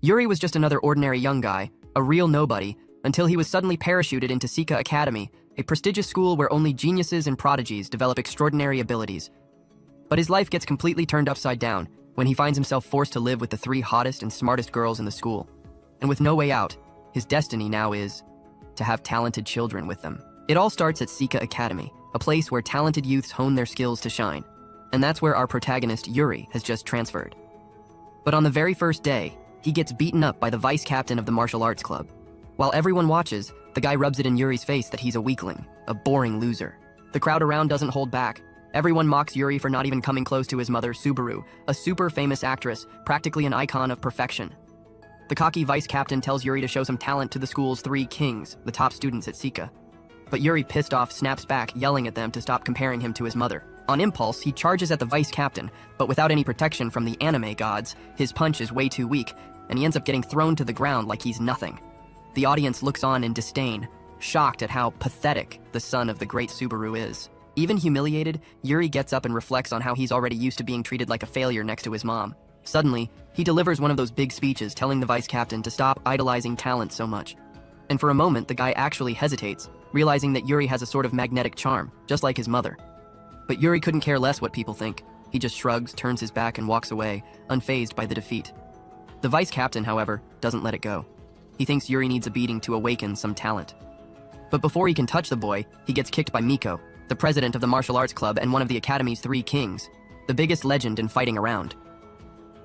Yuri was just another ordinary young guy, a real nobody, until he was suddenly parachuted into Sika Academy, a prestigious school where only geniuses and prodigies develop extraordinary abilities. But his life gets completely turned upside down when he finds himself forced to live with the three hottest and smartest girls in the school. And with no way out, his destiny now is to have talented children with them. It all starts at Sika Academy, a place where talented youths hone their skills to shine. And that's where our protagonist, Yuri, has just transferred. But on the very first day, he gets beaten up by the vice captain of the martial arts club. While everyone watches, the guy rubs it in Yuri's face that he's a weakling, a boring loser. The crowd around doesn't hold back. Everyone mocks Yuri for not even coming close to his mother, Subaru, a super famous actress, practically an icon of perfection. The cocky vice captain tells Yuri to show some talent to the school's three kings, the top students at Sika. But Yuri, pissed off, snaps back, yelling at them to stop comparing him to his mother. On impulse, he charges at the vice captain, but without any protection from the anime gods, his punch is way too weak, and he ends up getting thrown to the ground like he's nothing. The audience looks on in disdain, shocked at how pathetic the son of the great Subaru is. Even humiliated, Yuri gets up and reflects on how he's already used to being treated like a failure next to his mom. Suddenly, he delivers one of those big speeches telling the vice captain to stop idolizing talent so much. And for a moment, the guy actually hesitates, realizing that Yuri has a sort of magnetic charm, just like his mother. But Yuri couldn't care less what people think. He just shrugs, turns his back, and walks away, unfazed by the defeat. The vice captain, however, doesn't let it go. He thinks Yuri needs a beating to awaken some talent. But before he can touch the boy, he gets kicked by Miko, the president of the martial arts club and one of the academy's three kings, the biggest legend in fighting around.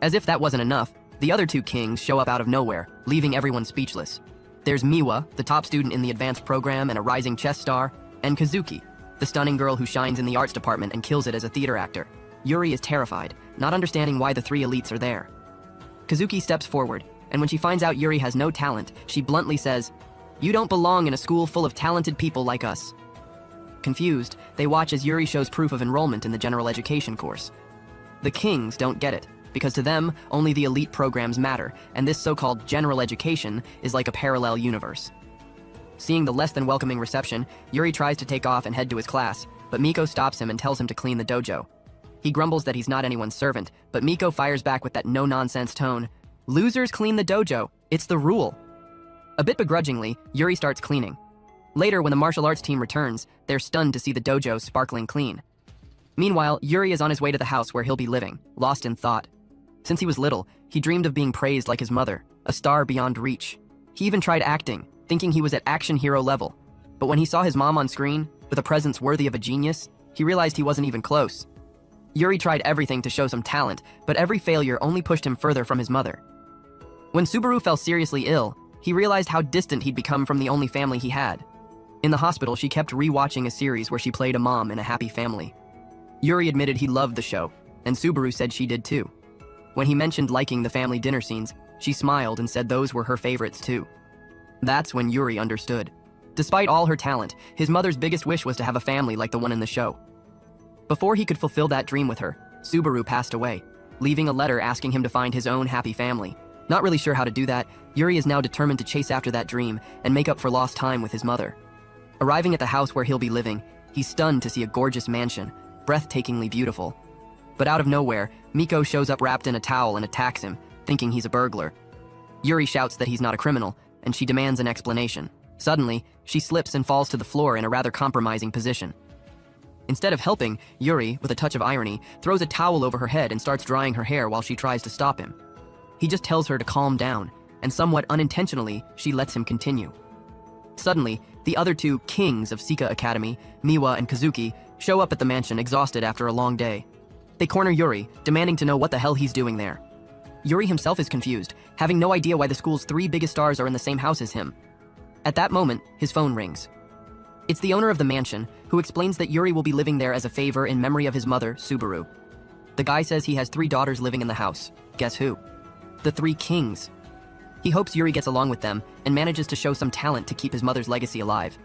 As if that wasn't enough, the other two kings show up out of nowhere, leaving everyone speechless. There's Miwa, the top student in the advanced program and a rising chess star, and Kazuki, the stunning girl who shines in the arts department and kills it as a theater actor. Yuri is terrified, not understanding why the three elites are there. Kazuki steps forward, and when she finds out Yuri has no talent, she bluntly says, "You don't belong in a school full of talented people like us." Confused, they watch as Yuri shows proof of enrollment in the general education course. The kings don't get it, because to them, only the elite programs matter, and this so-called general education is like a parallel universe. Seeing the less than welcoming reception, Yuri tries to take off and head to his class, but Miko stops him and tells him to clean the dojo. He grumbles that he's not anyone's servant, but Miko fires back with that no-nonsense tone. "Losers clean the dojo. It's the rule." A bit begrudgingly, Yuri starts cleaning. Later, when the martial arts team returns, they're stunned to see the dojo sparkling clean. Meanwhile, Yuri is on his way to the house where he'll be living, lost in thought. Since he was little, he dreamed of being praised like his mother, a star beyond reach. He even tried acting, thinking he was at action hero level. But when he saw his mom on screen, with a presence worthy of a genius, he realized he wasn't even close. Yuri tried everything to show some talent, but every failure only pushed him further from his mother. When Subaru fell seriously ill, he realized how distant he'd become from the only family he had. In the hospital, she kept re-watching a series where she played a mom in a happy family. Yuri admitted he loved the show, and Subaru said she did too. When he mentioned liking the family dinner scenes, she smiled and said those were her favorites too. That's when Yuri understood. Despite all her talent, his mother's biggest wish was to have a family like the one in the show. Before he could fulfill that dream with her, Subaru passed away, leaving a letter asking him to find his own happy family. Not really sure how to do that, Yuri is now determined to chase after that dream and make up for lost time with his mother. Arriving at the house where he'll be living, he's stunned to see a gorgeous mansion, breathtakingly beautiful. But out of nowhere, Miko shows up wrapped in a towel and attacks him, thinking he's a burglar. Yuri shouts that he's not a criminal, and she demands an explanation. Suddenly, she slips and falls to the floor in a rather compromising position. Instead of helping, Yuri, with a touch of irony, throws a towel over her head and starts drying her hair while she tries to stop him. He just tells her to calm down, and somewhat unintentionally, she lets him continue. Suddenly, the other two kings of Sika Academy, Miwa and Kazuki, show up at the mansion exhausted after a long day. They corner Yuri, demanding to know what the hell he's doing there. Yuri himself is confused, having no idea why the school's three biggest stars are in the same house as him. At that moment, his phone rings. It's the owner of the mansion, who explains that Yuri will be living there as a favor in memory of his mother, Subaru. The guy says he has 3 daughters living in the house. Guess who? The 3 kings. He hopes Yuri gets along with them and manages to show some talent to keep his mother's legacy alive.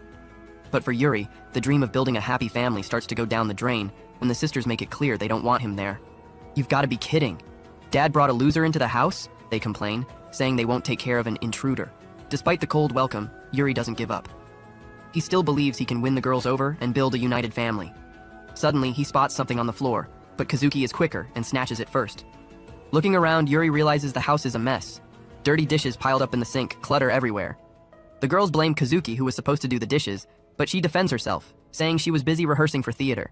But for Yuri, the dream of building a happy family starts to go down the drain when the sisters make it clear they don't want him there. "You've got to be kidding. Dad brought a loser into the house?" they complain, saying they won't take care of an intruder. Despite the cold welcome, Yuri doesn't give up. He still believes he can win the girls over and build a united family. Suddenly, he spots something on the floor, but Kazuki is quicker and snatches it first. Looking around, Yuri realizes the house is a mess. Dirty dishes piled up in the sink, clutter everywhere. The girls blame Kazuki, who was supposed to do the dishes, but she defends herself, saying she was busy rehearsing for theater.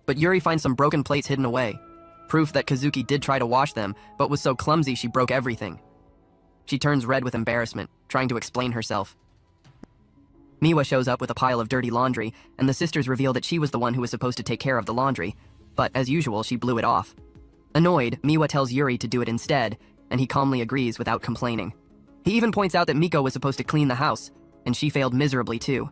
But Yuri finds some broken plates hidden away, proof that Kazuki did try to wash them, but was so clumsy she broke everything. She turns red with embarrassment, trying to explain herself. Miwa shows up with a pile of dirty laundry, and the sisters reveal that she was the one who was supposed to take care of the laundry, but as usual, she blew it off. Annoyed, Miwa tells Yuri to do it instead, and he calmly agrees without complaining. He even points out that Miko was supposed to clean the house, and she failed miserably too.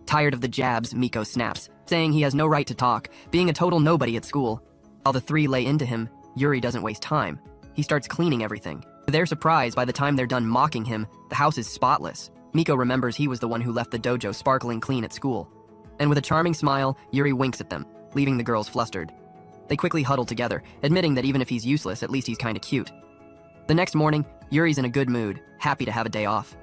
Tired of the jabs, Miko snaps, saying he has no right to talk, being a total nobody at school. While the three lay into him, Yuri doesn't waste time. He starts cleaning everything. To their surprise, by the time they're done mocking him, the house is spotless. Miko remembers he was the one who left the dojo sparkling clean at school. And with a charming smile, Yuri winks at them, leaving the girls flustered. They quickly huddle together, admitting that even if he's useless, at least he's kinda cute. The next morning, Yuri's in a good mood, happy to have a day off.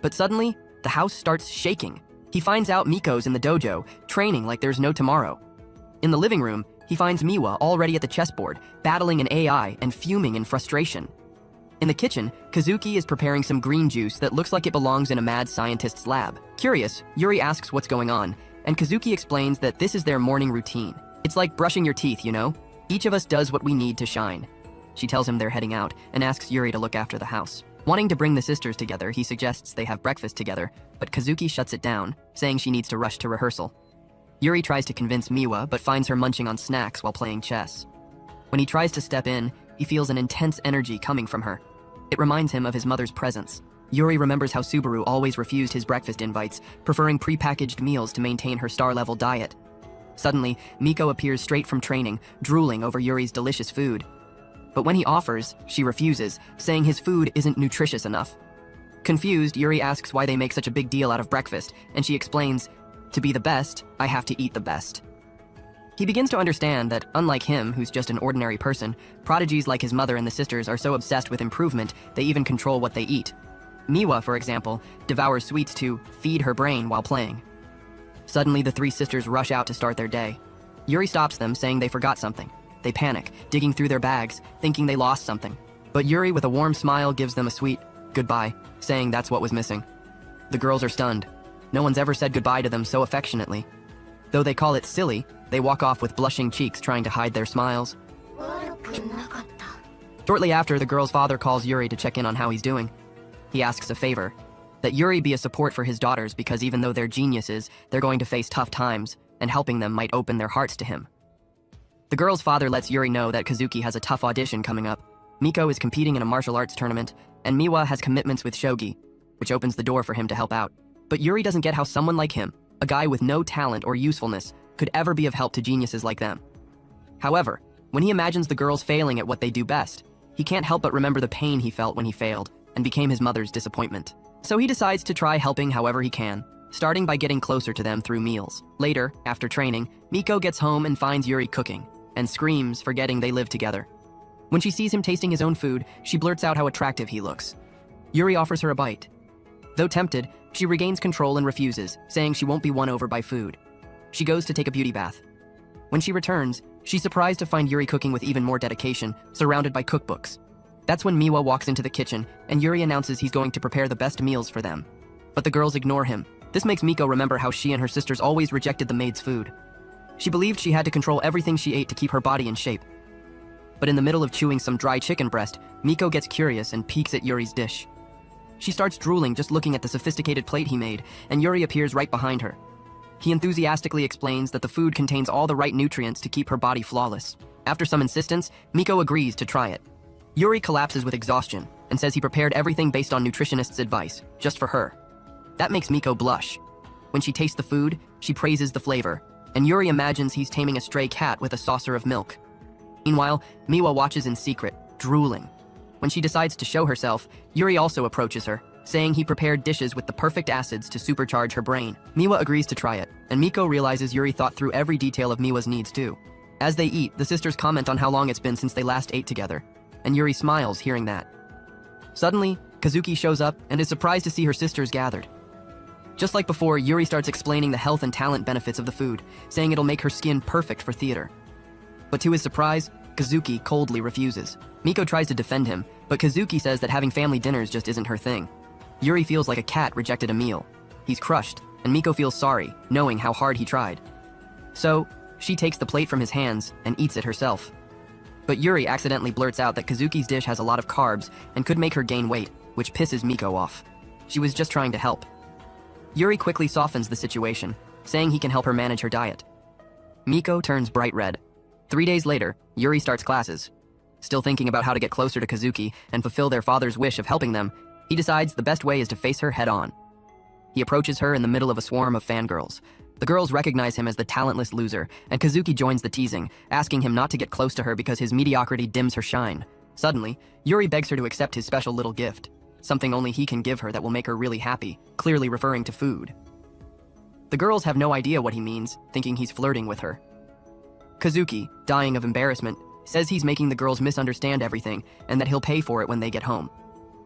But suddenly, the house starts shaking. He finds out Miko's in the dojo, training like there's no tomorrow. In the living room, he finds Miwa already at the chessboard, battling an AI and fuming in frustration. In the kitchen, Kazuki is preparing some green juice that looks like it belongs in a mad scientist's lab. Curious, Yuri asks what's going on, and Kazuki explains that this is their morning routine. It's like brushing your teeth, you know? Each of us does what we need to shine. She tells him they're heading out and asks Yuri to look after the house. Wanting to bring the sisters together, he suggests they have breakfast together, but Kazuki shuts it down, saying she needs to rush to rehearsal. Yuri tries to convince Miwa, but finds her munching on snacks while playing chess. When he tries to step in, he feels an intense energy coming from her. It reminds him of his mother's presence. Yuri remembers how Subaru always refused his breakfast invites, preferring pre-packaged meals to maintain her star-level diet. Suddenly, Miko appears straight from training, drooling over Yuri's delicious food. But when he offers, she refuses, saying his food isn't nutritious enough. Confused, Yuri asks why they make such a big deal out of breakfast, and she explains, "To be the best, I have to eat the best." He begins to understand that, unlike him, who's just an ordinary person, prodigies like his mother and the sisters are so obsessed with improvement, they even control what they eat. Miwa, for example, devours sweets to feed her brain while playing. Suddenly, the three sisters rush out to start their day. Yuri stops them, saying they forgot something. They panic, digging through their bags, thinking they lost something. But Yuri, with a warm smile, gives them a sweet goodbye, saying that's what was missing. The girls are stunned. No one's ever said goodbye to them so affectionately. Though they call it silly, they walk off with blushing cheeks trying to hide their smiles. Shortly after, the girl's father calls Yuri to check in on how he's doing. He asks a favor, that Yuri be a support for his daughters because even though they're geniuses, they're going to face tough times, and helping them might open their hearts to him. The girl's father lets Yuri know that Kazuki has a tough audition coming up. Miko is competing in a martial arts tournament, and Miwa has commitments with Shogi, which opens the door for him to help out. But Yuri doesn't get how someone like him, a guy with no talent or usefulness, could ever be of help to geniuses like them. However, when he imagines the girls failing at what they do best, he can't help but remember the pain he felt when he failed and became his mother's disappointment. So he decides to try helping however he can, starting by getting closer to them through meals. Later, after training, Miko gets home and finds Yuri cooking, and screams, forgetting they live together. When she sees him tasting his own food, she blurts out how attractive he looks. Yuri offers her a bite. Though tempted, she regains control and refuses, saying she won't be won over by food. She goes to take a beauty bath. When she returns, she's surprised to find Yuri cooking with even more dedication, surrounded by cookbooks. That's when Miwa walks into the kitchen, and Yuri announces he's going to prepare the best meals for them. But the girls ignore him. This makes Miko remember how she and her sisters always rejected the maid's food. She believed she had to control everything she ate to keep her body in shape. But in the middle of chewing some dry chicken breast, Miko gets curious and peeks at Yuri's dish. She starts drooling just looking at the sophisticated plate he made, and Yuri appears right behind her. He enthusiastically explains that the food contains all the right nutrients to keep her body flawless. After some insistence, Miko agrees to try it. Yuri collapses with exhaustion and says he prepared everything based on nutritionists' advice, just for her. That makes Miko blush. When she tastes the food, she praises the flavor, and Yuri imagines he's taming a stray cat with a saucer of milk. Meanwhile, Miwa watches in secret, drooling. When she decides to show herself, Yuri also approaches her, saying he prepared dishes with the perfect acids to supercharge her brain. Miwa agrees to try it, and Miko realizes Yuri thought through every detail of Miwa's needs too. As they eat, the sisters comment on how long it's been since they last ate together, and Yuri smiles hearing that. Suddenly, Kazuki shows up and is surprised to see her sisters gathered. Just like before, Yuri starts explaining the health and talent benefits of the food, saying it'll make her skin perfect for theater. But to his surprise, Kazuki coldly refuses. Miko tries to defend him, but Kazuki says that having family dinners just isn't her thing. Yuri feels like a cat rejected a meal. He's crushed, and Miko feels sorry, knowing how hard he tried. So, she takes the plate from his hands and eats it herself. But Yuri accidentally blurts out that Kazuki's dish has a lot of carbs and could make her gain weight, which pisses Miko off. She was just trying to help. Yuri quickly softens the situation, saying he can help her manage her diet. Miko turns bright red. 3 days later, Yuri starts classes. Still thinking about how to get closer to Kazuki and fulfill their father's wish of helping them, he decides the best way is to face her head-on. He approaches her in the middle of a swarm of fangirls. The girls recognize him as the talentless loser, and Kazuki joins the teasing, asking him not to get close to her because his mediocrity dims her shine. Suddenly, Yuri begs her to accept his special little gift, something only he can give her that will make her really happy, clearly referring to food. The girls have no idea what he means, thinking he's flirting with her. Kazuki, dying of embarrassment, says he's making the girls misunderstand everything and that he'll pay for it when they get home.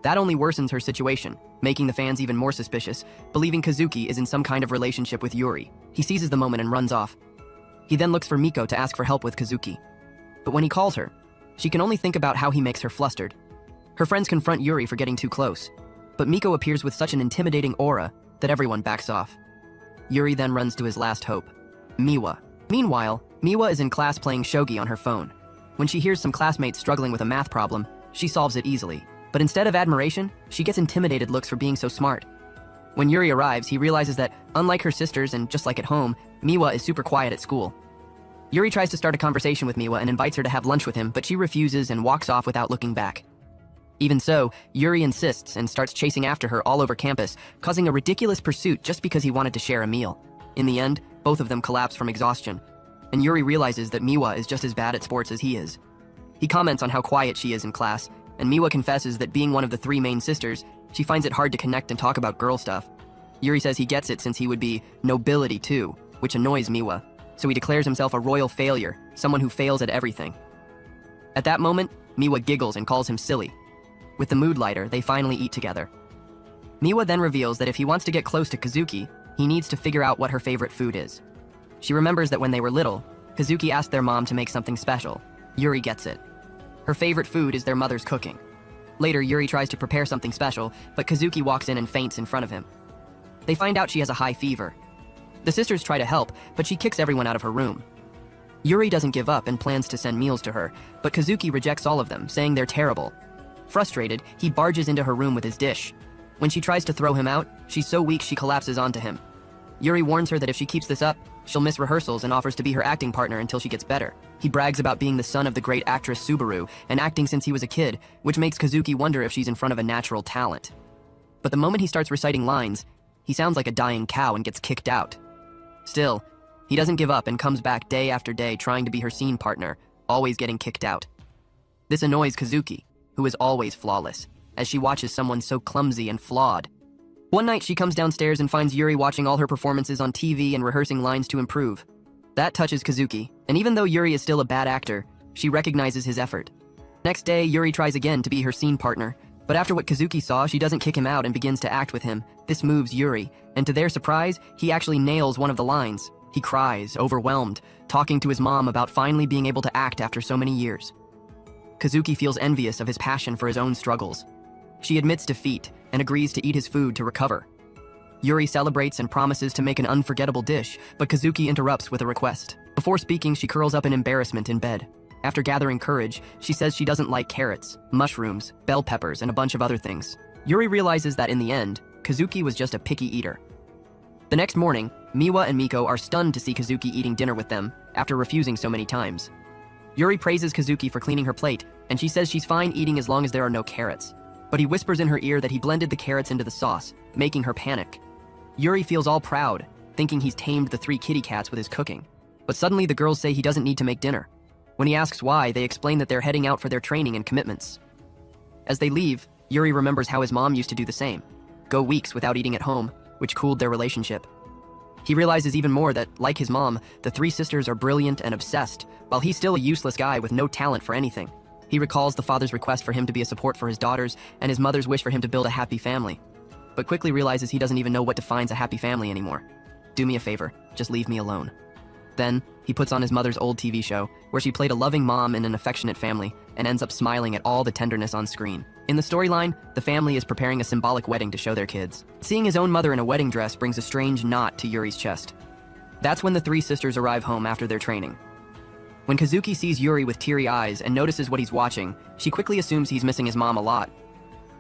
That only worsens her situation, making the fans even more suspicious, believing Kazuki is in some kind of relationship with Yuri. He seizes the moment and runs off. He then looks for Miko to ask for help with Kazuki. But when he calls her, she can only think about how he makes her flustered. Her friends confront Yuri for getting too close, but Miko appears with such an intimidating aura that everyone backs off. Yuri then runs to his last hope, Miwa. Meanwhile, Miwa is in class playing shogi on her phone. When she hears some classmates struggling with a math problem, she solves it easily. But instead of admiration, she gets intimidated looks for being so smart. When Yuri arrives, he realizes that, unlike her sisters and just like at home, Miwa is super quiet at school. Yuri tries to start a conversation with Miwa and invites her to have lunch with him, but she refuses and walks off without looking back. Even so, Yuri insists and starts chasing after her all over campus, causing a ridiculous pursuit just because he wanted to share a meal. In the end, both of them collapse from exhaustion, and Yuri realizes that Miwa is just as bad at sports as he is. He comments on how quiet she is in class, and Miwa confesses that being one of the 3 main sisters, she finds it hard to connect and talk about girl stuff. Yuri says he gets it since he would be nobility too, which annoys Miwa, so he declares himself a royal failure, someone who fails at everything. At that moment, Miwa giggles and calls him silly. With the mood lighter, they finally eat together. Miwa then reveals that if he wants to get close to Kazuki, he needs to figure out what her favorite food is. She remembers that when they were little, Kazuki asked their mom to make something special. Yuri gets it. Her favorite food is their mother's cooking. Later, Yuri tries to prepare something special, but Kazuki walks in and faints in front of him. They find out she has a high fever. The sisters try to help, but she kicks everyone out of her room. Yuri doesn't give up and plans to send meals to her, but Kazuki rejects all of them, saying they're terrible. Frustrated, he barges into her room with his dish. When she tries to throw him out, she's so weak she collapses onto him. Yuri warns her that if she keeps this up, she'll miss rehearsals and offers to be her acting partner until she gets better. He brags about being the son of the great actress Subaru and acting since he was a kid, which makes Kazuki wonder if she's in front of a natural talent. But the moment he starts reciting lines, he sounds like a dying cow and gets kicked out. Still, he doesn't give up and comes back day after day trying to be her scene partner, always getting kicked out. This annoys Kazuki, who is always flawless, as she watches someone so clumsy and flawed. One night, she comes downstairs and finds Yuri watching all her performances on TV and rehearsing lines to improve. That touches Kazuki, and even though Yuri is still a bad actor, she recognizes his effort. Next day, Yuri tries again to be her scene partner, but after what Kazuki saw, she doesn't kick him out and begins to act with him. This moves Yuri, and to their surprise, he actually nails one of the lines. He cries, overwhelmed, talking to his mom about finally being able to act after so many years. Kazuki feels envious of his passion for his own struggles. She admits defeat and agrees to eat his food to recover. Yuri celebrates and promises to make an unforgettable dish, but Kazuki interrupts with a request. Before speaking, she curls up in embarrassment in bed. After gathering courage, she says she doesn't like carrots, mushrooms, bell peppers, and a bunch of other things. Yuri realizes that in the end, Kazuki was just a picky eater. The next morning, Miwa and Miko are stunned to see Kazuki eating dinner with them after refusing so many times. Yuri praises Kazuki for cleaning her plate, and she says she's fine eating as long as there are no carrots. But he whispers in her ear that he blended the carrots into the sauce, making her panic. Yuri feels all proud, thinking he's tamed the 3 kitty cats with his cooking. But suddenly the girls say he doesn't need to make dinner. When he asks why, they explain that they're heading out for their training and commitments. As they leave, Yuri remembers how his mom used to do the same, go weeks without eating at home, which cooled their relationship. He realizes even more that, like his mom, the 3 sisters are brilliant and obsessed, while he's still a useless guy with no talent for anything. He recalls the father's request for him to be a support for his daughters and his mother's wish for him to build a happy family, but quickly realizes he doesn't even know what defines a happy family anymore. Do me a favor, just leave me alone. Then, he puts on his mother's old TV show, where she played a loving mom in an affectionate family, and ends up smiling at all the tenderness on screen. In the storyline, the family is preparing a symbolic wedding to show their kids. Seeing his own mother in a wedding dress brings a strange knot to Yuri's chest. That's when the three sisters arrive home after their training. When Kazuki sees Yuri with teary eyes and notices what he's watching, she quickly assumes he's missing his mom a lot.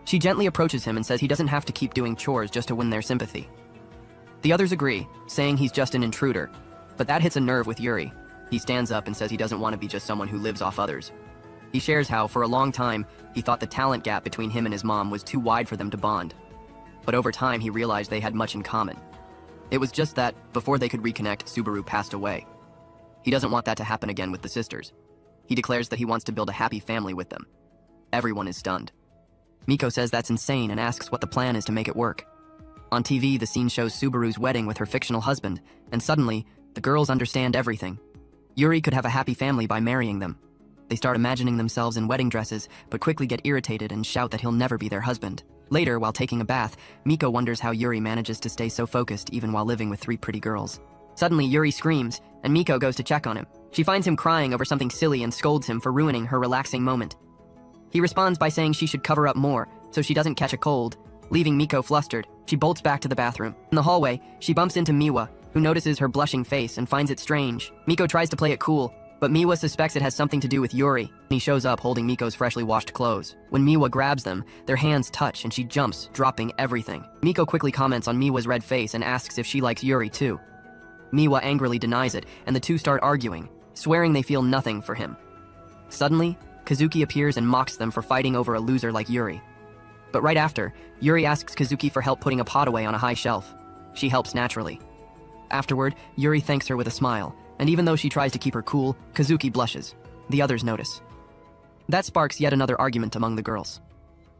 She gently approaches him and says he doesn't have to keep doing chores just to win their sympathy. The others agree, saying he's just an intruder, but that hits a nerve with Yuri. He stands up and says he doesn't want to be just someone who lives off others. He shares how, for a long time, he thought the talent gap between him and his mom was too wide for them to bond. But over time, he realized they had much in common. It was just that, before they could reconnect, Subaru passed away. He doesn't want that to happen again with the sisters. He declares that he wants to build a happy family with them. Everyone is stunned. Miko says that's insane and asks what the plan is to make it work. On TV, the scene shows Subaru's wedding with her fictional husband, and suddenly, the girls understand everything. Yuri could have a happy family by marrying them. They start imagining themselves in wedding dresses, but quickly get irritated and shout that he'll never be their husband. Later, while taking a bath, Miko wonders how Yuri manages to stay so focused even while living with three pretty girls. Suddenly, Yuri screams, and Miko goes to check on him. She finds him crying over something silly and scolds him for ruining her relaxing moment. He responds by saying she should cover up more, so she doesn't catch a cold. Leaving Miko flustered, she bolts back to the bathroom. In the hallway, she bumps into Miwa, who notices her blushing face and finds it strange. Miko tries to play it cool, but Miwa suspects it has something to do with Yuri. He shows up holding Miko's freshly washed clothes. When Miwa grabs them, their hands touch and she jumps, dropping everything. Miko quickly comments on Miwa's red face and asks if she likes Yuri too. Miwa angrily denies it, and the two start arguing, swearing they feel nothing for him. Suddenly, Kazuki appears and mocks them for fighting over a loser like Yuri. But right after, Yuri asks Kazuki for help putting a pot away on a high shelf. She helps naturally. Afterward, Yuri thanks her with a smile, and even though she tries to keep her cool, Kazuki blushes. The others notice. That sparks yet another argument among the girls.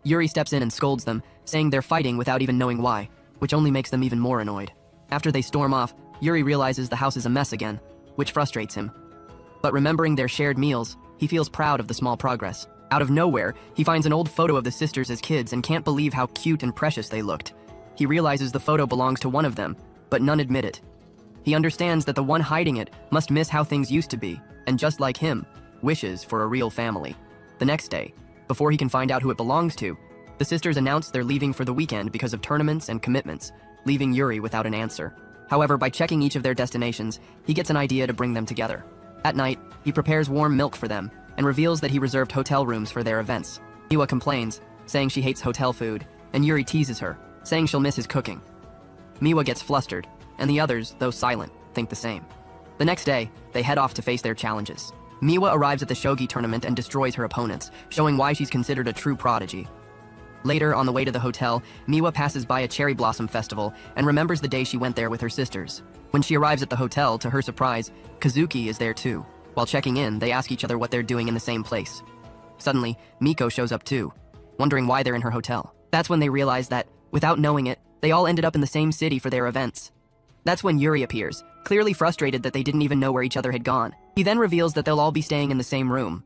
Yuri steps in and scolds them, saying they're fighting without even knowing why, which only makes them even more annoyed. After they storm off, Yuri realizes the house is a mess again, which frustrates him. But remembering their shared meals, he feels proud of the small progress. Out of nowhere, he finds an old photo of the sisters as kids and can't believe how cute and precious they looked. He realizes the photo belongs to one of them, but none admit it. He understands that the one hiding it must miss how things used to be, and just like him, wishes for a real family. The next day, before he can find out who it belongs to, the sisters announce they're leaving for the weekend because of tournaments and commitments, leaving Yuri without an answer. However, by checking each of their destinations, he gets an idea to bring them together. At night, he prepares warm milk for them, and reveals that he reserved hotel rooms for their events. Miwa complains, saying she hates hotel food, and Yuri teases her, saying she'll miss his cooking. Miwa gets flustered, and the others, though silent, think the same. The next day, they head off to face their challenges. Miwa arrives at the shogi tournament and destroys her opponents, showing why she's considered a true prodigy. Later, on the way to the hotel, Miwa passes by a cherry blossom festival and remembers the day she went there with her sisters. When she arrives at the hotel, to her surprise, Kazuki is there too. While checking in, they ask each other what they're doing in the same place. Suddenly, Miko shows up too, wondering why they're in her hotel. That's when they realize that, without knowing it, they all ended up in the same city for their events. That's when Yuri appears, clearly frustrated that they didn't even know where each other had gone. He then reveals that they'll all be staying in the same room.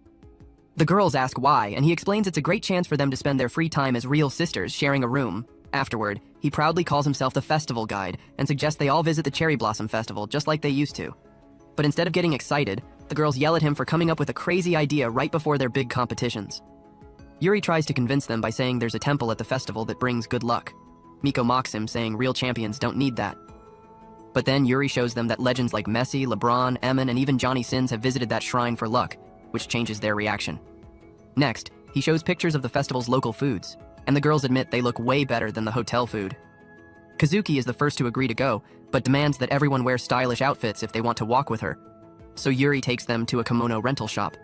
The girls ask why, and he explains it's a great chance for them to spend their free time as real sisters sharing a room. Afterward, he proudly calls himself the festival guide and suggests they all visit the Cherry Blossom Festival just like they used to. But instead of getting excited, the girls yell at him for coming up with a crazy idea right before their big competitions. Yuri tries to convince them by saying there's a temple at the festival that brings good luck. Miko mocks him, saying real champions don't need that. But then Yuri shows them that legends like Messi, LeBron, Emin, and even Johnny Sins have visited that shrine for luck, which changes their reaction. Next, he shows pictures of the festival's local foods, and the girls admit they look way better than the hotel food. Kazuki is the first to agree to go, but demands that everyone wear stylish outfits if they want to walk with her. So Yuri takes them to a kimono rental shop.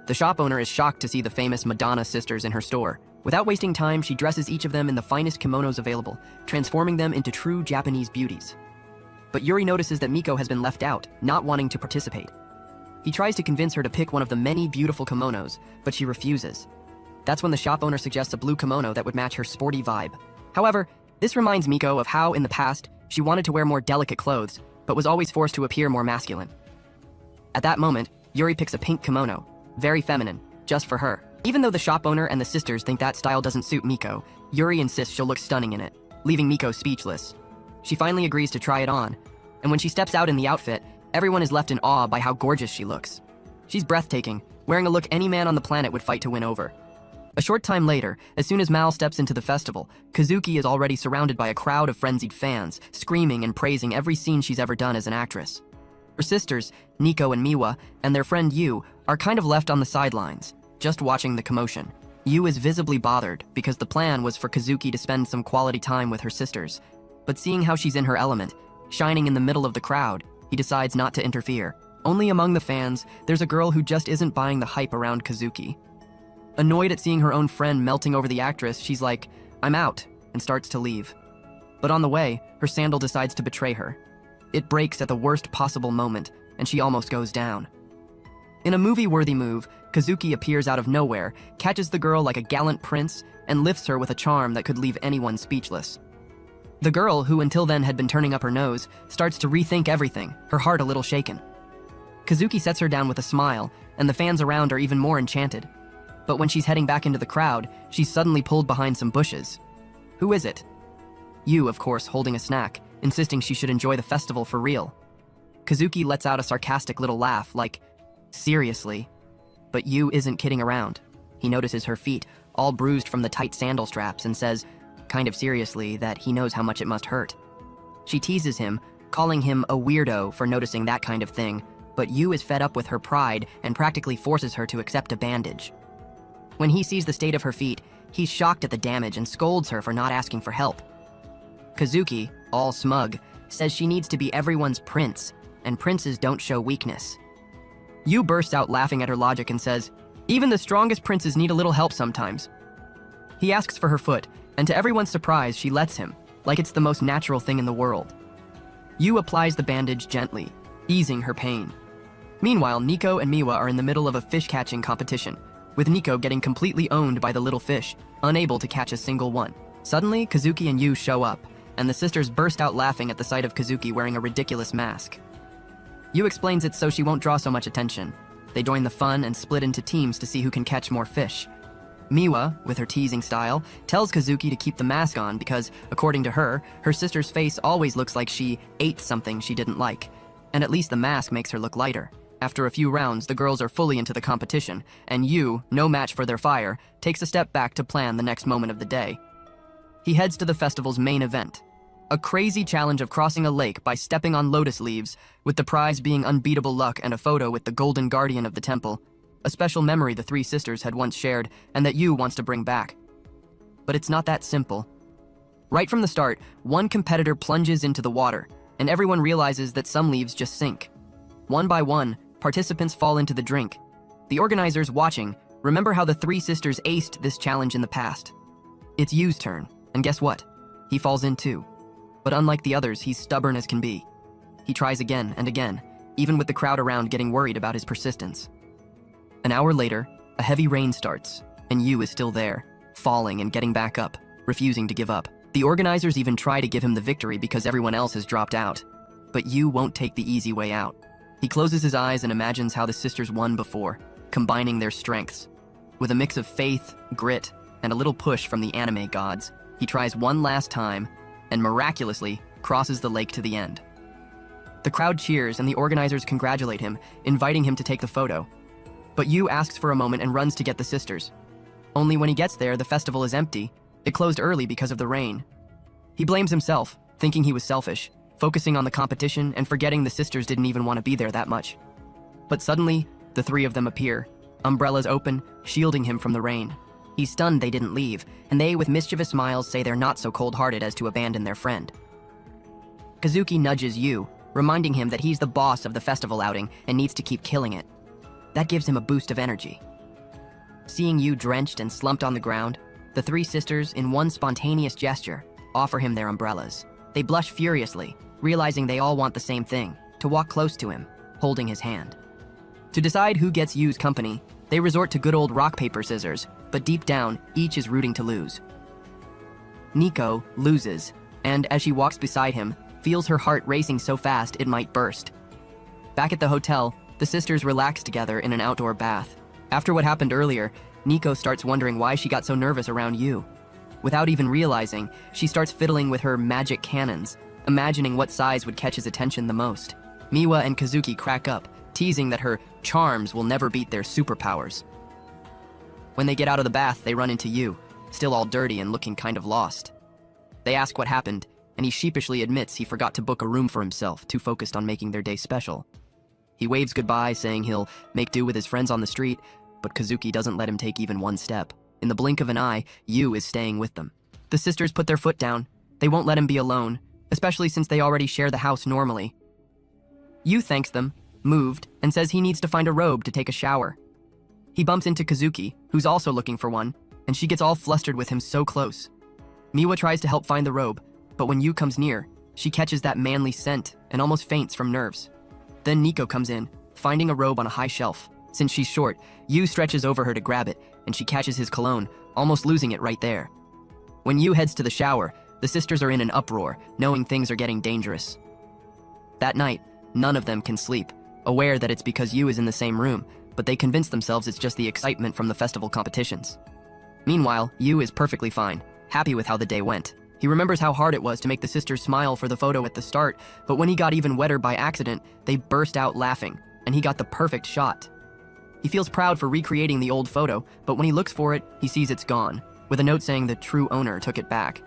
The shop owner is shocked to see the famous Madonna sisters in her store. Without wasting time, she dresses each of them in the finest kimonos available, transforming them into true Japanese beauties. But Yuri notices that Miko has been left out, not wanting to participate. He tries to convince her to pick one of the many beautiful kimonos, but she refuses. That's when the shop owner suggests a blue kimono that would match her sporty vibe. However, this reminds Miko of how, in the past, she wanted to wear more delicate clothes, but was always forced to appear more masculine. At that moment, Yuri picks a pink kimono, very feminine, just for her. Even though the shop owner and the sisters think that style doesn't suit Miko, Yuri insists she'll look stunning in it, leaving Miko speechless. She finally agrees to try it on, and when she steps out in the outfit, Everyone is left in awe by how gorgeous she looks. She's breathtaking, wearing a look any man on the planet would fight to win over. A short time later, as soon as Mal steps into the festival, Kazuki is already surrounded by a crowd of frenzied fans, screaming and praising every scene she's ever done as an actress. Her sisters, Nico and Miwa, and their friend Yu, are kind of left on the sidelines, just watching the commotion. Yu is visibly bothered because the plan was for Kazuki to spend some quality time with her sisters. But seeing how she's in her element, shining in the middle of the crowd, he decides not to interfere. Only among the fans, there's a girl who just isn't buying the hype around Kazuki. Annoyed at seeing her own friend melting over the actress, she's like, "I'm out," and starts to leave. But on the way, her sandal decides to betray her. It breaks at the worst possible moment, and she almost goes down. In a movie-worthy move, Kazuki appears out of nowhere, catches the girl like a gallant prince, and lifts her with a charm that could leave anyone speechless. The girl, who until then had been turning up her nose, starts to rethink everything, her heart a little shaken. Kazuki sets her down with a smile, and the fans around are even more enchanted. But when she's heading back into the crowd, she's suddenly pulled behind some bushes. Who is it? Yu, of course, holding a snack, insisting she should enjoy the festival for real. Kazuki lets out a sarcastic little laugh, like, "Seriously?" But Yu isn't kidding around. He notices her feet, all bruised from the tight sandal straps, and says, kind of seriously, that he knows how much it must hurt. She teases him, calling him a weirdo for noticing that kind of thing, but Yu is fed up with her pride and practically forces her to accept a bandage. When he sees the state of her feet, he's shocked at the damage and scolds her for not asking for help. Kazuki, all smug, says she needs to be everyone's prince, and princes don't show weakness. Yu bursts out laughing at her logic and says, "Even the strongest princes need a little help sometimes." He asks for her foot, and to everyone's surprise, she lets him, like it's the most natural thing in the world. Yu applies the bandage gently, easing her pain. Meanwhile, Nico and Miwa are in the middle of a fish-catching competition, with Nico getting completely owned by the little fish, unable to catch a single one. Suddenly, Kazuki and Yu show up, and the sisters burst out laughing at the sight of Kazuki wearing a ridiculous mask. Yu explains it so she won't draw so much attention. They join the fun and split into teams to see who can catch more fish. Miwa, with her teasing style, tells Kazuki to keep the mask on because, according to her, her sister's face always looks like she ate something she didn't like, and at least the mask makes her look lighter. After a few rounds, the girls are fully into the competition, and Yu, no match for their fire, takes a step back to plan the next moment of the day. He heads to the festival's main event, a crazy challenge of crossing a lake by stepping on lotus leaves, with the prize being unbeatable luck and a photo with the golden guardian of the temple, a special memory the three sisters had once shared and that Yu wants to bring back. But it's not that simple. Right from the start, one competitor plunges into the water, and everyone realizes that some leaves just sink. One by one, participants fall into the drink. The organizers, watching, remember how the three sisters aced this challenge in the past. It's Yu's turn, and guess what? He falls in too. But unlike the others, he's stubborn as can be. He tries again and again, even with the crowd around getting worried about his persistence. An hour later, a heavy rain starts, and Yu is still there, falling and getting back up, refusing to give up. The organizers even try to give him the victory because everyone else has dropped out. But Yu won't take the easy way out. He closes his eyes and imagines how the sisters won before, combining their strengths. With a mix of faith, grit, and a little push from the anime gods, he tries one last time and miraculously crosses the lake to the end. The crowd cheers and the organizers congratulate him, inviting him to take the photo. But Yu asks for a moment and runs to get the sisters. Only when he gets there, the festival is empty. It closed early because of the rain. He blames himself, thinking he was selfish, focusing on the competition and forgetting the sisters didn't even want to be there that much. But suddenly, the three of them appear, umbrellas open, shielding him from the rain. He's stunned they didn't leave, and they, with mischievous smiles, say they're not so cold-hearted as to abandon their friend. Kazuki nudges Yu, reminding him that he's the boss of the festival outing and needs to keep killing it. That gives him a boost of energy. Seeing Yu drenched and slumped on the ground, the three sisters, in one spontaneous gesture, offer him their umbrellas. They blush furiously, realizing they all want the same thing, to walk close to him, holding his hand. To decide who gets Yu's company, they resort to good old rock, paper, scissors, but deep down, each is rooting to lose. Nico loses, and as she walks beside him, feels her heart racing so fast it might burst. Back at the hotel, the sisters relax together in an outdoor bath. After what happened earlier, Nico starts wondering why she got so nervous around Yu. Without even realizing, she starts fiddling with her magic cannons, imagining what size would catch his attention the most. Miwa and Kazuki crack up, teasing that her charms will never beat their superpowers. When they get out of the bath, they run into Yu, still all dirty and looking kind of lost. They ask what happened, and he sheepishly admits he forgot to book a room for himself, too focused on making their day special. He waves goodbye, saying he'll make do with his friends on the street, but Kazuki doesn't let him take even one step. In the blink of an eye, Yu is staying with them. The sisters put their foot down. They won't let him be alone, especially since they already share the house normally. Yu thanks them, moved, and says he needs to find a robe to take a shower. He bumps into Kazuki, who's also looking for one, and she gets all flustered with him so close. Miwa tries to help find the robe, but when Yu comes near, she catches that manly scent and almost faints from nerves. Then Nico comes in, finding a robe on a high shelf. Since she's short, Yu stretches over her to grab it, and she catches his cologne, almost losing it right there. When Yu heads to the shower, the sisters are in an uproar, knowing things are getting dangerous. That night, none of them can sleep, aware that it's because Yu is in the same room, but they convince themselves it's just the excitement from the festival competitions. Meanwhile, Yu is perfectly fine, happy with how the day went. He remembers how hard it was to make the sisters smile for the photo at the start, but when he got even wetter by accident, they burst out laughing, and he got the perfect shot. He feels proud for recreating the old photo, but when he looks for it, he sees it's gone, with a note saying the true owner took it back.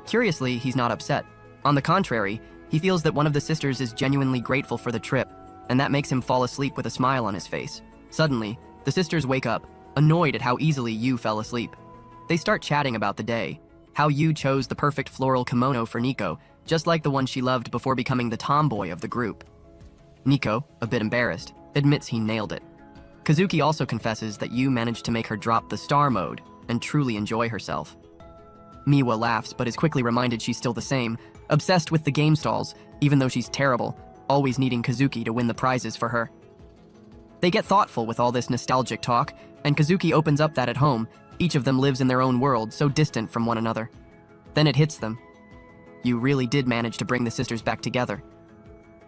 Curiously, he's not upset. On the contrary, he feels that one of the sisters is genuinely grateful for the trip, and that makes him fall asleep with a smile on his face. Suddenly, the sisters wake up, annoyed at how easily Yu fell asleep. They start chatting about the day, how Yu chose the perfect floral kimono for Nico, just like the one she loved before becoming the tomboy of the group. Nico, a bit embarrassed, admits he nailed it. Kazuki also confesses that Yu managed to make her drop the star mode and truly enjoy herself. Miwa laughs, but is quickly reminded she's still the same, obsessed with the game stalls, even though she's terrible, always needing Kazuki to win the prizes for her. They get thoughtful with all this nostalgic talk, and Kazuki opens up that at home, each of them lives in their own world, so distant from one another. Then it hits them. Yu really did manage to bring the sisters back together.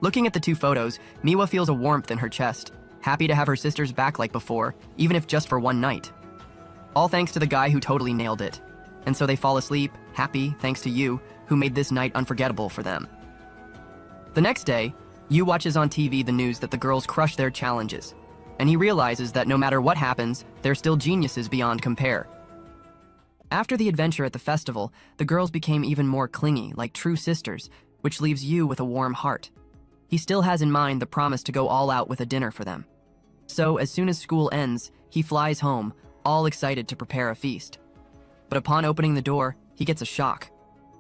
Looking at the two photos, Miwa feels a warmth in her chest, happy to have her sisters back like before, even if just for one night. All thanks to the guy who totally nailed it. And so they fall asleep, happy, thanks to Yu, who made this night unforgettable for them. The next day, Yu watches on TV the news that the girls crushed their challenges, and he realizes that no matter what happens, they're still geniuses beyond compare. After the adventure at the festival, the girls became even more clingy, like true sisters, which leaves Yu with a warm heart. He still has in mind the promise to go all out with a dinner for them. So, as soon as school ends, he flies home, all excited to prepare a feast. But upon opening the door, he gets a shock.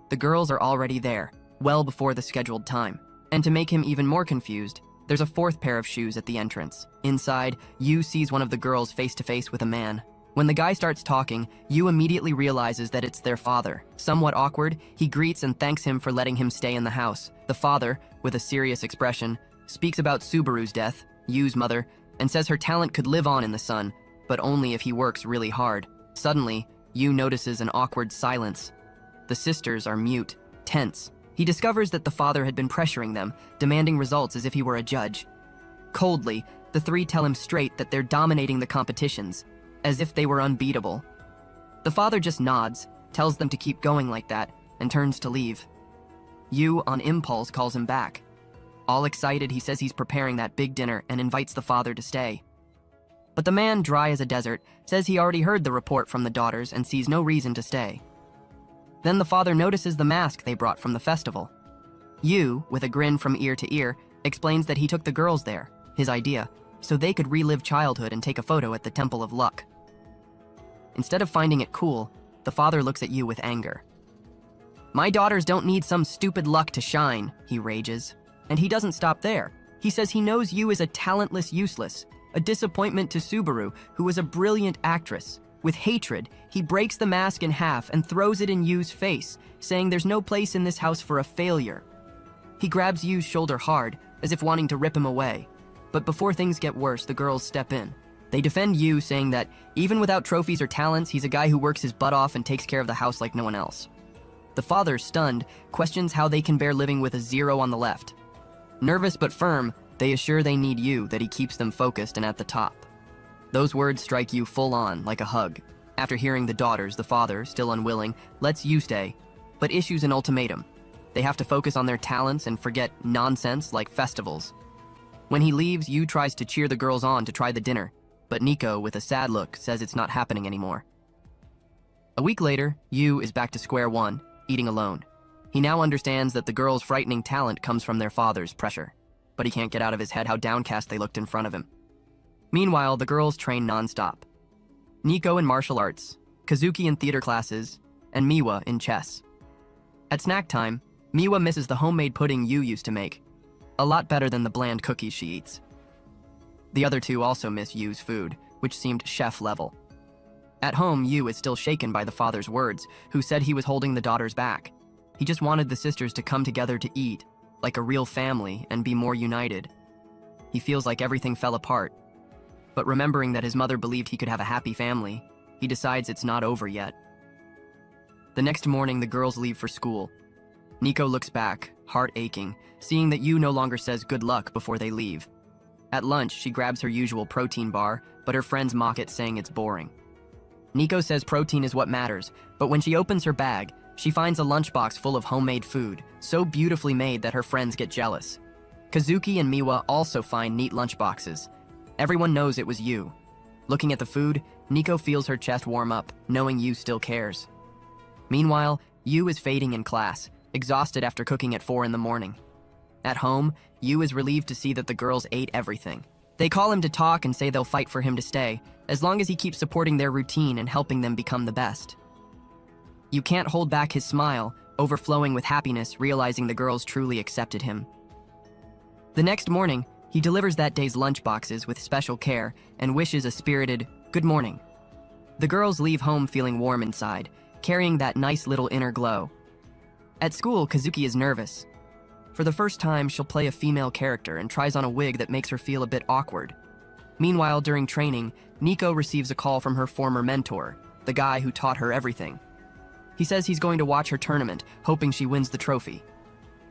The girls are already there, well before the scheduled time. And to make him even more confused, there's a fourth pair of shoes at the entrance. Inside, Yu sees one of the girls face to face with a man. When the guy starts talking, Yu immediately realizes that it's their father. Somewhat awkward, he greets and thanks him for letting him stay in the house. The father, with a serious expression, speaks about Subaru's death, Yu's mother, and says her talent could live on in the sun, but only if he works really hard. Suddenly, Yu notices an awkward silence. The sisters are mute, tense. He discovers that the father had been pressuring them, demanding results as if he were a judge. Coldly, the three tell him straight that they're dominating the competitions, as if they were unbeatable. The father just nods, tells them to keep going like that, and turns to leave. Yu, on impulse, calls him back. All excited, he says he's preparing that big dinner and invites the father to stay. But the man, dry as a desert, says he already heard the report from the daughters and sees no reason to stay. Then the father notices the mask they brought from the festival. Yu, with a grin from ear to ear, explains that he took the girls there, his idea, so they could relive childhood and take a photo at the Temple of Luck. Instead of finding it cool, the father looks at Yu with anger. "My daughters don't need some stupid luck to shine," he rages. And he doesn't stop there. He says he knows Yu is a talentless useless, a disappointment to Subaru, who is a brilliant actress. With hatred, he breaks the mask in half and throws it in Yu's face, saying there's no place in this house for a failure. He grabs Yu's shoulder hard, as if wanting to rip him away. But before things get worse, the girls step in. They defend Yu, saying that even without trophies or talents, he's a guy who works his butt off and takes care of the house like no one else. The father, stunned, questions how they can bear living with a 0 on the left. Nervous but firm, they assure they need Yu, that he keeps them focused and at the top. Those words strike Yu full on, like a hug. After hearing the daughters, the father, still unwilling, lets Yu stay, but issues an ultimatum. They have to focus on their talents and forget nonsense like festivals. When he leaves, Yu tries to cheer the girls on to try the dinner, but Nico, with a sad look, says it's not happening anymore. A week later, Yu is back to square one, eating alone. He now understands that the girls' frightening talent comes from their father's pressure, but he can't get out of his head how downcast they looked in front of him. Meanwhile, the girls train non-stop. Nico in martial arts, Kazuki in theater classes, and Miwa in chess. At snack time, Miwa misses the homemade pudding Yu used to make, a lot better than the bland cookies she eats. The other two also miss Yu's food, which seemed chef-level. At home, Yu is still shaken by the father's words, who said he was holding the daughters back. He just wanted the sisters to come together to eat, like a real family, and be more united. He feels like everything fell apart. But remembering that his mother believed he could have a happy family, he decides it's not over yet. The next morning, the girls leave for school. Nico looks back, heart aching, seeing that Yu no longer says good luck before they leave. At lunch, she grabs her usual protein bar, but her friends mock it, saying it's boring. Nico says protein is what matters, but when she opens her bag, she finds a lunchbox full of homemade food, so beautifully made that her friends get jealous. Kazuki and Miwa also find neat lunchboxes. Everyone knows it was Yu. Looking at the food, Nico feels her chest warm up, knowing Yu still cares. Meanwhile, Yu is fading in class, exhausted after cooking at 4 in the morning. At home, Yu is relieved to see that the girls ate everything. They call him to talk and say they'll fight for him to stay, as long as he keeps supporting their routine and helping them become the best. Yu can't hold back his smile, overflowing with happiness, realizing the girls truly accepted him. The next morning, he delivers that day's lunchboxes with special care and wishes a spirited good morning. The girls leave home feeling warm inside, carrying that nice little inner glow. At school, Kazuki is nervous. For the first time, she'll play a female character and tries on a wig that makes her feel a bit awkward. Meanwhile, during training, Nico receives a call from her former mentor, the guy who taught her everything. He says he's going to watch her tournament, hoping she wins the trophy.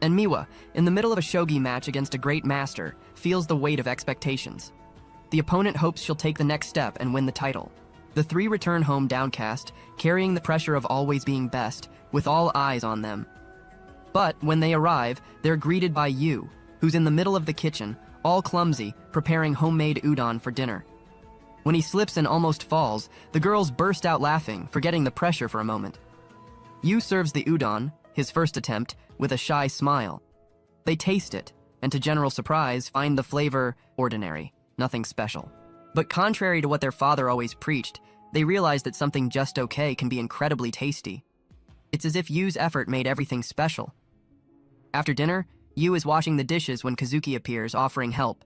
And Miwa, in the middle of a shogi match against a great master, feels the weight of expectations. The opponent hopes she'll take the next step and win the title. The three return home downcast, carrying the pressure of always being best, with all eyes on them. But when they arrive, they're greeted by Yu, who's in the middle of the kitchen, all clumsy, preparing homemade udon for dinner. When he slips and almost falls, the girls burst out laughing, forgetting the pressure for a moment. Yu serves the udon, his first attempt, with a shy smile. They taste it, and to general surprise, find the flavor ordinary, nothing special. But contrary to what their father always preached, they realize that something just okay can be incredibly tasty. It's as if Yu's effort made everything special. After dinner, Yu is washing the dishes when Kazuki appears, offering help.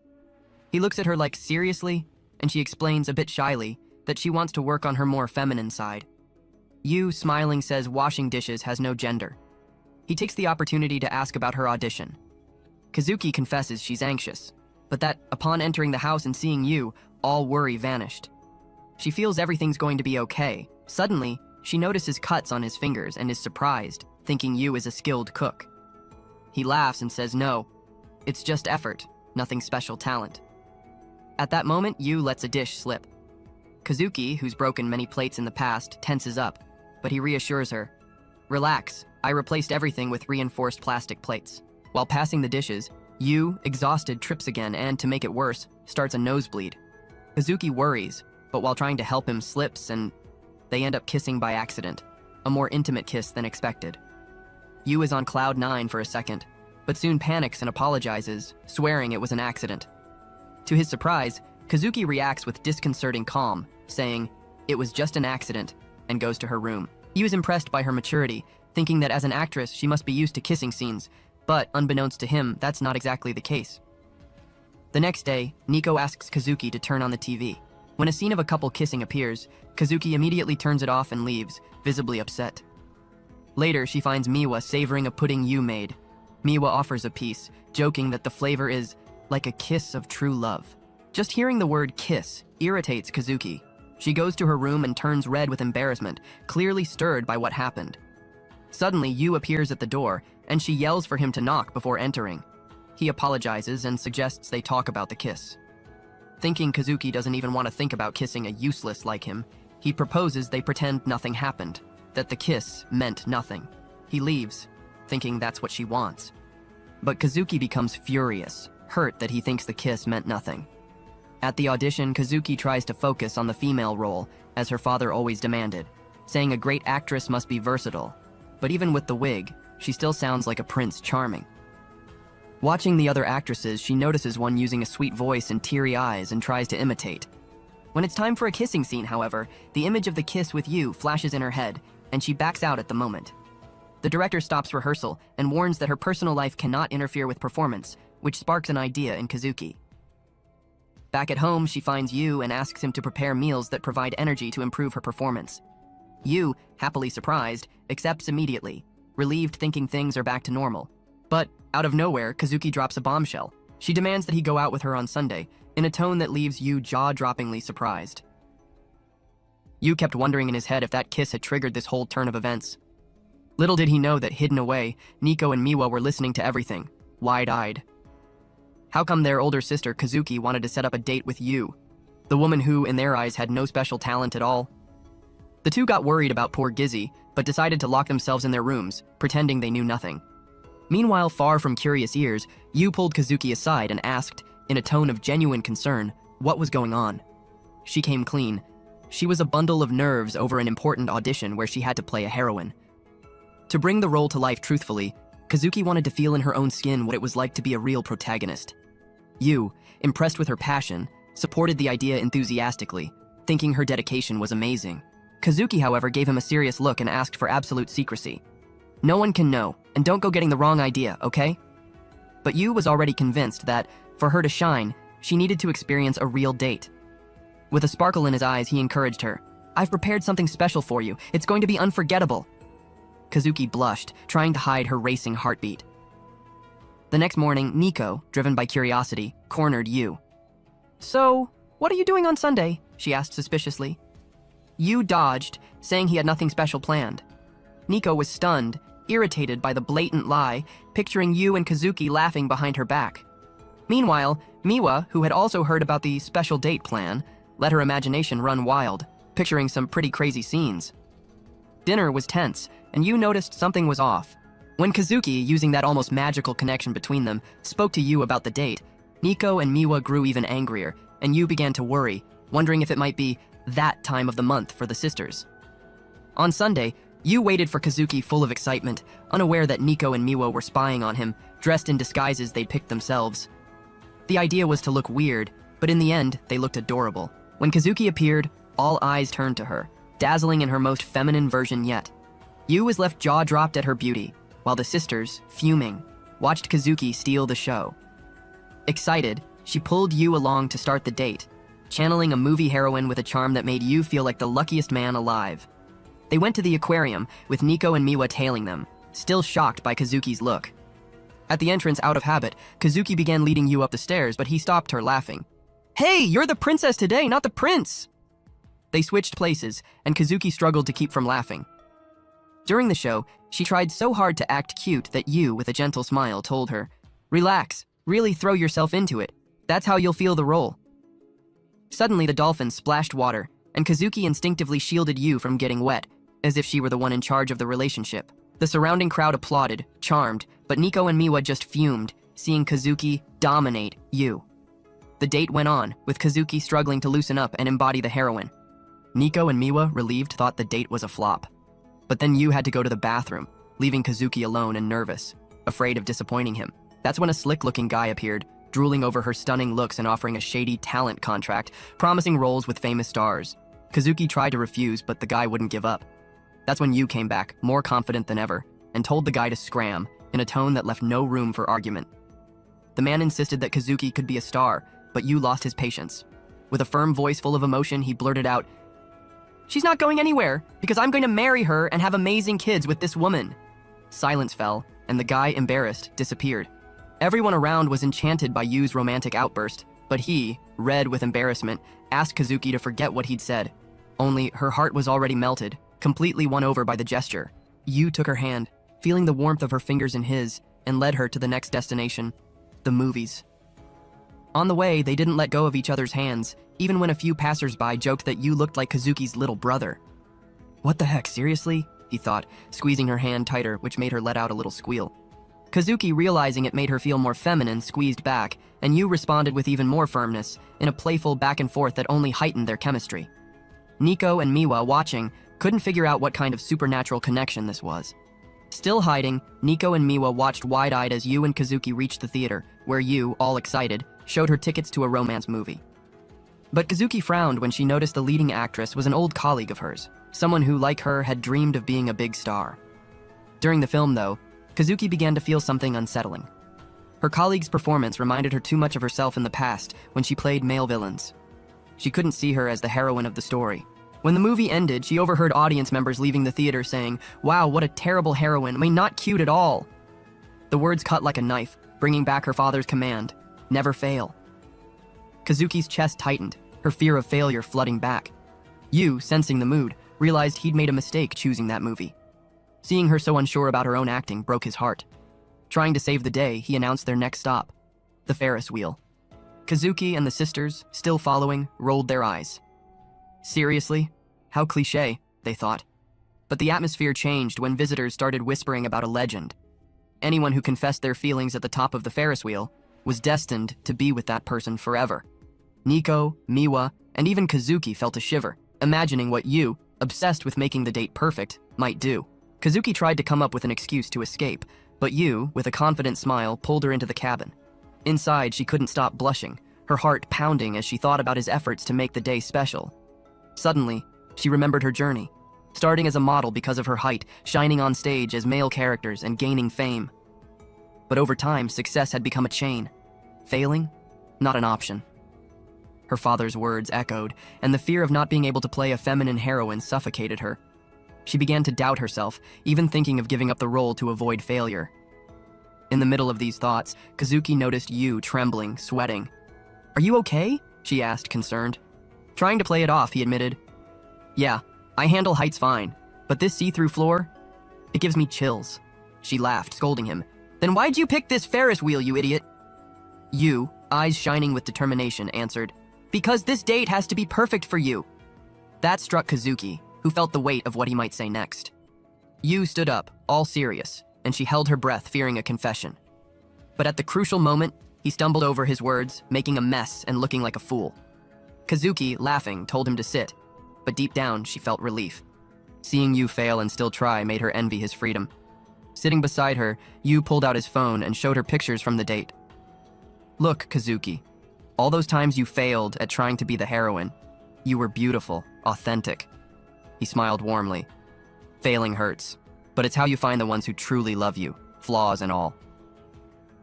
He looks at her like, seriously? And she explains a bit shyly that she wants to work on her more feminine side. Yu, smiling, says washing dishes has no gender. He takes the opportunity to ask about her audition. Kazuki confesses she's anxious, but that, upon entering the house and seeing Yu, all worry vanished. She feels everything's going to be okay. Suddenly, she notices cuts on his fingers and is surprised, thinking Yu is a skilled cook. He laughs and says no, it's just effort, nothing special talent. At that moment, Yu lets a dish slip. Kazuki, who's broken many plates in the past, tenses up, but he reassures her. Relax, I replaced everything with reinforced plastic plates. While passing the dishes, Yu, exhausted, trips again and, to make it worse, starts a nosebleed. Kazuki worries, but while trying to help him slips and they end up kissing by accident, a more intimate kiss than expected. Yu is on cloud 9 for a second, but soon panics and apologizes, swearing it was an accident. To his surprise, Kazuki reacts with disconcerting calm, saying, "It was just an accident," and goes to her room. Yu is impressed by her maturity, thinking that as an actress she must be used to kissing scenes, but unbeknownst to him, that's not exactly the case. The next day, Nico asks Kazuki to turn on the TV. When a scene of a couple kissing appears, Kazuki immediately turns it off and leaves, visibly upset. Later, she finds Miwa savoring a pudding Yu made. Miwa offers a piece, joking that the flavor is like a kiss of true love. Just hearing the word kiss irritates Kazuki. She goes to her room and turns red with embarrassment, clearly stirred by what happened. Suddenly, Yu appears at the door, and she yells for him to knock before entering. He apologizes and suggests they talk about the kiss. Thinking Kazuki doesn't even want to think about kissing a useless like him, he proposes they pretend nothing happened, that the kiss meant nothing. He leaves. thinking that's what she wants. But Kazuki becomes furious, hurt that he thinks the kiss meant nothing. At the audition, Kazuki tries to focus on the female role, as her father always demanded, saying a great actress must be versatile. But even with the wig, she still sounds like a Prince Charming. Watching the other actresses, she notices one using a sweet voice and teary eyes and tries to imitate. When it's time for a kissing scene, however, the image of the kiss with you flashes in her head, and she backs out at the moment. The director stops rehearsal and warns that her personal life cannot interfere with performance, which sparks an idea in Kazuki. Back at home, she finds Yu and asks him to prepare meals that provide energy to improve her performance. Yu, happily surprised, accepts immediately, relieved thinking things are back to normal. But, out of nowhere, Kazuki drops a bombshell. She demands that he go out with her on Sunday, in a tone that leaves Yu jaw-droppingly surprised. Yu kept wondering in his head if that kiss had triggered this whole turn of events. Little did he know that hidden away, Nico and Miwa were listening to everything, wide-eyed. How come their older sister, Kazuki, wanted to set up a date with Yu, the woman who, in their eyes, had no special talent at all? The two got worried about poor Gizzy, but decided to lock themselves in their rooms, pretending they knew nothing. Meanwhile, far from curious ears, Yu pulled Kazuki aside and asked, in a tone of genuine concern, what was going on. She came clean. She was a bundle of nerves over an important audition where she had to play a heroine. To bring the role to life truthfully, Kazuki wanted to feel in her own skin what it was like to be a real protagonist. Yu, impressed with her passion, supported the idea enthusiastically, thinking her dedication was amazing. Kazuki, however, gave him a serious look and asked for absolute secrecy. No one can know, and don't go getting the wrong idea, okay? But Yu was already convinced that, for her to shine, she needed to experience a real date. With a sparkle in his eyes, he encouraged her. I've prepared something special for you. It's going to be unforgettable. Kazuki blushed, trying to hide her racing heartbeat. The next morning, Nico, driven by curiosity, cornered Yu. So, what are you doing on Sunday? She asked suspiciously. Yu dodged, saying he had nothing special planned. Nico was stunned, irritated by the blatant lie, picturing Yu and Kazuki laughing behind her back. Meanwhile, Miwa, who had also heard about the special date plan, let her imagination run wild, picturing some pretty crazy scenes. Dinner was tense, and Yu noticed something was off. When Kazuki, using that almost magical connection between them, spoke to Yu about the date, Nico and Miwa grew even angrier, and Yu began to worry, wondering if it might be that time of the month for the sisters. On Sunday, Yu waited for Kazuki full of excitement, unaware that Nico and Miwa were spying on him, dressed in disguises they'd picked themselves. The idea was to look weird, but in the end, they looked adorable. When Kazuki appeared, all eyes turned to her, dazzling in her most feminine version yet. Yu was left jaw-dropped at her beauty, while the sisters, fuming, watched Kazuki steal the show. Excited, she pulled Yu along to start the date, channeling a movie heroine with a charm that made Yu feel like the luckiest man alive. They went to the aquarium, with Nico and Miwa tailing them, still shocked by Kazuki's look. At the entrance, out of habit, Kazuki began leading Yu up the stairs, but he stopped her, laughing. Hey, you're the princess today, not the prince! They switched places, and Kazuki struggled to keep from laughing. During the show, she tried so hard to act cute that Yu, with a gentle smile, told her, Relax, really throw yourself into it. That's how you'll feel the role. Suddenly, the dolphin splashed water, and Kazuki instinctively shielded Yu from getting wet, as if she were the one in charge of the relationship. The surrounding crowd applauded, charmed, but Nico and Miwa just fumed, seeing Kazuki dominate Yu. The date went on, with Kazuki struggling to loosen up and embody the heroine. Nico and Miwa, relieved, thought the date was a flop. But then Yu had to go to the bathroom, leaving Kazuki alone and nervous, afraid of disappointing him. That's when a slick-looking guy appeared, drooling over her stunning looks and offering a shady talent contract, promising roles with famous stars. Kazuki tried to refuse, but the guy wouldn't give up. That's when Yu came back, more confident than ever, and told the guy to scram, in a tone that left no room for argument. The man insisted that Kazuki could be a star, but Yu lost his patience. With a firm voice full of emotion, he blurted out, She's not going anywhere, because I'm going to marry her and have amazing kids with this woman. Silence fell, and the guy, embarrassed, disappeared. Everyone around was enchanted by Yu's romantic outburst, but he, red with embarrassment, asked Kazuki to forget what he'd said. Only her heart was already melted, completely won over by the gesture. Yu took her hand, feeling the warmth of her fingers in his, and led her to the next destination, the movies. On the way, they didn't let go of each other's hands, even when a few passers-by joked that Yu looked like Kazuki's little brother. What the heck, seriously? he thought, squeezing her hand tighter, which made her let out a little squeal. Kazuki, realizing it made her feel more feminine, squeezed back, and Yu responded with even more firmness, in a playful back and forth that only heightened their chemistry. Nico and Miwa, watching, couldn't figure out what kind of supernatural connection this was. Still hiding, Nico and Miwa watched wide-eyed as Yu and Kazuki reached the theater, where Yu, all excited, showed her tickets to a romance movie. But Kazuki frowned when she noticed the leading actress was an old colleague of hers, someone who, like her, had dreamed of being a big star. During the film, though, Kazuki began to feel something unsettling. Her colleague's performance reminded her too much of herself in the past when she played male villains. She couldn't see her as the heroine of the story. When the movie ended, she overheard audience members leaving the theater saying, "Wow, what a terrible heroine, I mean, not cute at all." The words cut like a knife, bringing back her father's command, "Never fail." Kazuki's chest tightened, her fear of failure flooding back. Yu, sensing the mood, realized he'd made a mistake choosing that movie. Seeing her so unsure about her own acting broke his heart. Trying to save the day, he announced their next stop, the Ferris wheel. Kazuki and the sisters, still following, rolled their eyes. Seriously? How cliché, they thought. But the atmosphere changed when visitors started whispering about a legend. Anyone who confessed their feelings at the top of the Ferris wheel was destined to be with that person forever. Nico, Miwa, and even Kazuki felt a shiver, imagining what Yu, obsessed with making the date perfect, might do. Kazuki tried to come up with an excuse to escape, but Yu, with a confident smile, pulled her into the cabin. Inside, she couldn't stop blushing, her heart pounding as she thought about his efforts to make the day special. Suddenly, she remembered her journey, starting as a model because of her height, shining on stage as male characters, and gaining fame. But over time, success had become a chain. Failing? Not an option. Her father's words echoed, and the fear of not being able to play a feminine heroine suffocated her. She began to doubt herself, even thinking of giving up the role to avoid failure. In the middle of these thoughts, Kazuki noticed Yu trembling, sweating. "Are you okay?" she asked, concerned. Trying to play it off, he admitted, "Yeah, I handle heights fine, but this see-through floor, it gives me chills." She laughed, scolding him. "Then why'd you pick this Ferris wheel, you idiot?" Yu, eyes shining with determination, answered, "Because this date has to be perfect for you." That struck Kazuki, who felt the weight of what he might say next. Yu stood up, all serious, and she held her breath, fearing a confession. But at the crucial moment, he stumbled over his words, making a mess and looking like a fool. Kazuki, laughing, told him to sit, but deep down, she felt relief. Seeing Yu fail and still try made her envy his freedom. Sitting beside her, Yu pulled out his phone and showed her pictures from the date. "Look, Kazuki, all those times you failed at trying to be the heroine, you were beautiful, authentic." He smiled warmly. "Failing hurts, but it's how you find the ones who truly love you, flaws and all."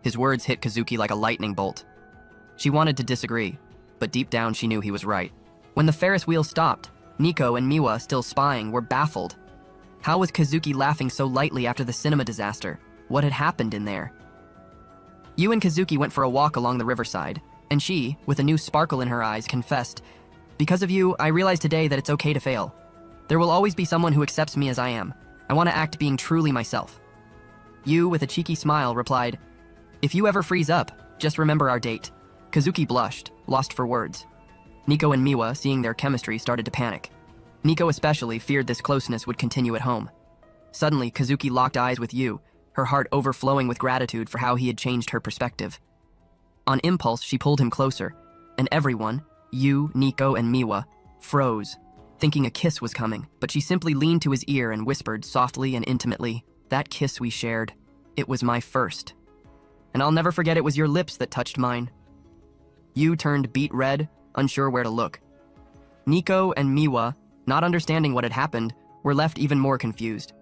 His words hit Kazuki like a lightning bolt. She wanted to disagree, but deep down she knew he was right. When the Ferris wheel stopped, Nico and Miwa, still spying, were baffled. How was Kazuki laughing so lightly after the cinema disaster? What had happened in there? Yu and Kazuki went for a walk along the riverside, and she, with a new sparkle in her eyes, confessed, "Because of you, I realized today that it's okay to fail. There will always be someone who accepts me as I am. I want to act being truly myself." Yu, with a cheeky smile, replied, "If you ever freeze up, just remember our date." Kazuki blushed, lost for words. Nico and Miwa, seeing their chemistry, started to panic. Nico especially feared this closeness would continue at home. Suddenly, Kazuki locked eyes with Yu, her heart overflowing with gratitude for how he had changed her perspective. On impulse, she pulled him closer, and everyone, Yu, Nico, and Miwa, froze, thinking a kiss was coming, but she simply leaned to his ear and whispered softly and intimately, "That kiss we shared, it was my first. And I'll never forget it was your lips that touched mine." Yu turned beet red, unsure where to look. Nico and Miwa, not understanding what had happened, were left even more confused.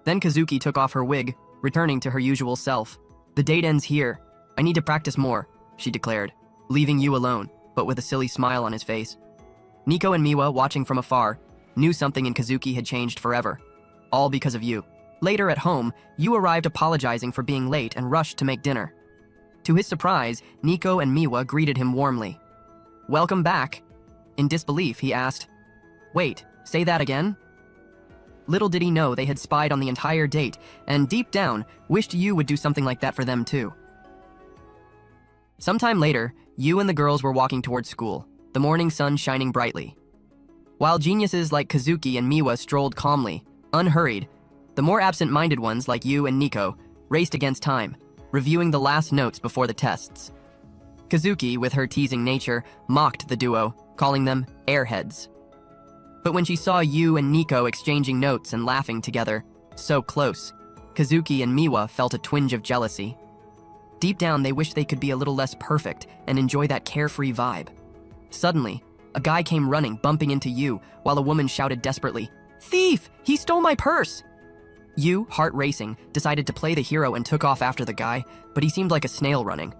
Then Kazuki took off her wig, returning to her usual self. "The date ends here. I need to practice more," she declared, leaving Yu alone, but with a silly smile on his face. Nico and Miwa, watching from afar, knew something in Kazuki had changed forever. All because of Yu. Later at home, Yu arrived apologizing for being late and rushed to make dinner. To his surprise, Nico and Miwa greeted him warmly. "Welcome back." In disbelief, he asked, "Wait, say that again?" Little did he know they had spied on the entire date, and deep down, wished Yu would do something like that for them too. Sometime later, Yu and the girls were walking towards school, the morning sun shining brightly. While geniuses like Kazuki and Miwa strolled calmly, unhurried, The more absent-minded ones, like you and Nico, raced against time, reviewing the last notes before the tests. Kazuki, with her teasing nature, mocked the duo, calling them airheads. But when she saw you and Nico exchanging notes and laughing together, so close, Kazuki and Miwa felt a twinge of jealousy. Deep down, they wished they could be a little less perfect and enjoy that carefree vibe. Suddenly, a guy came running, bumping into you, while a woman shouted desperately, "Thief! He stole my purse!" You, heart racing, decided to play the hero and took off after the guy, but he seemed like a snail running.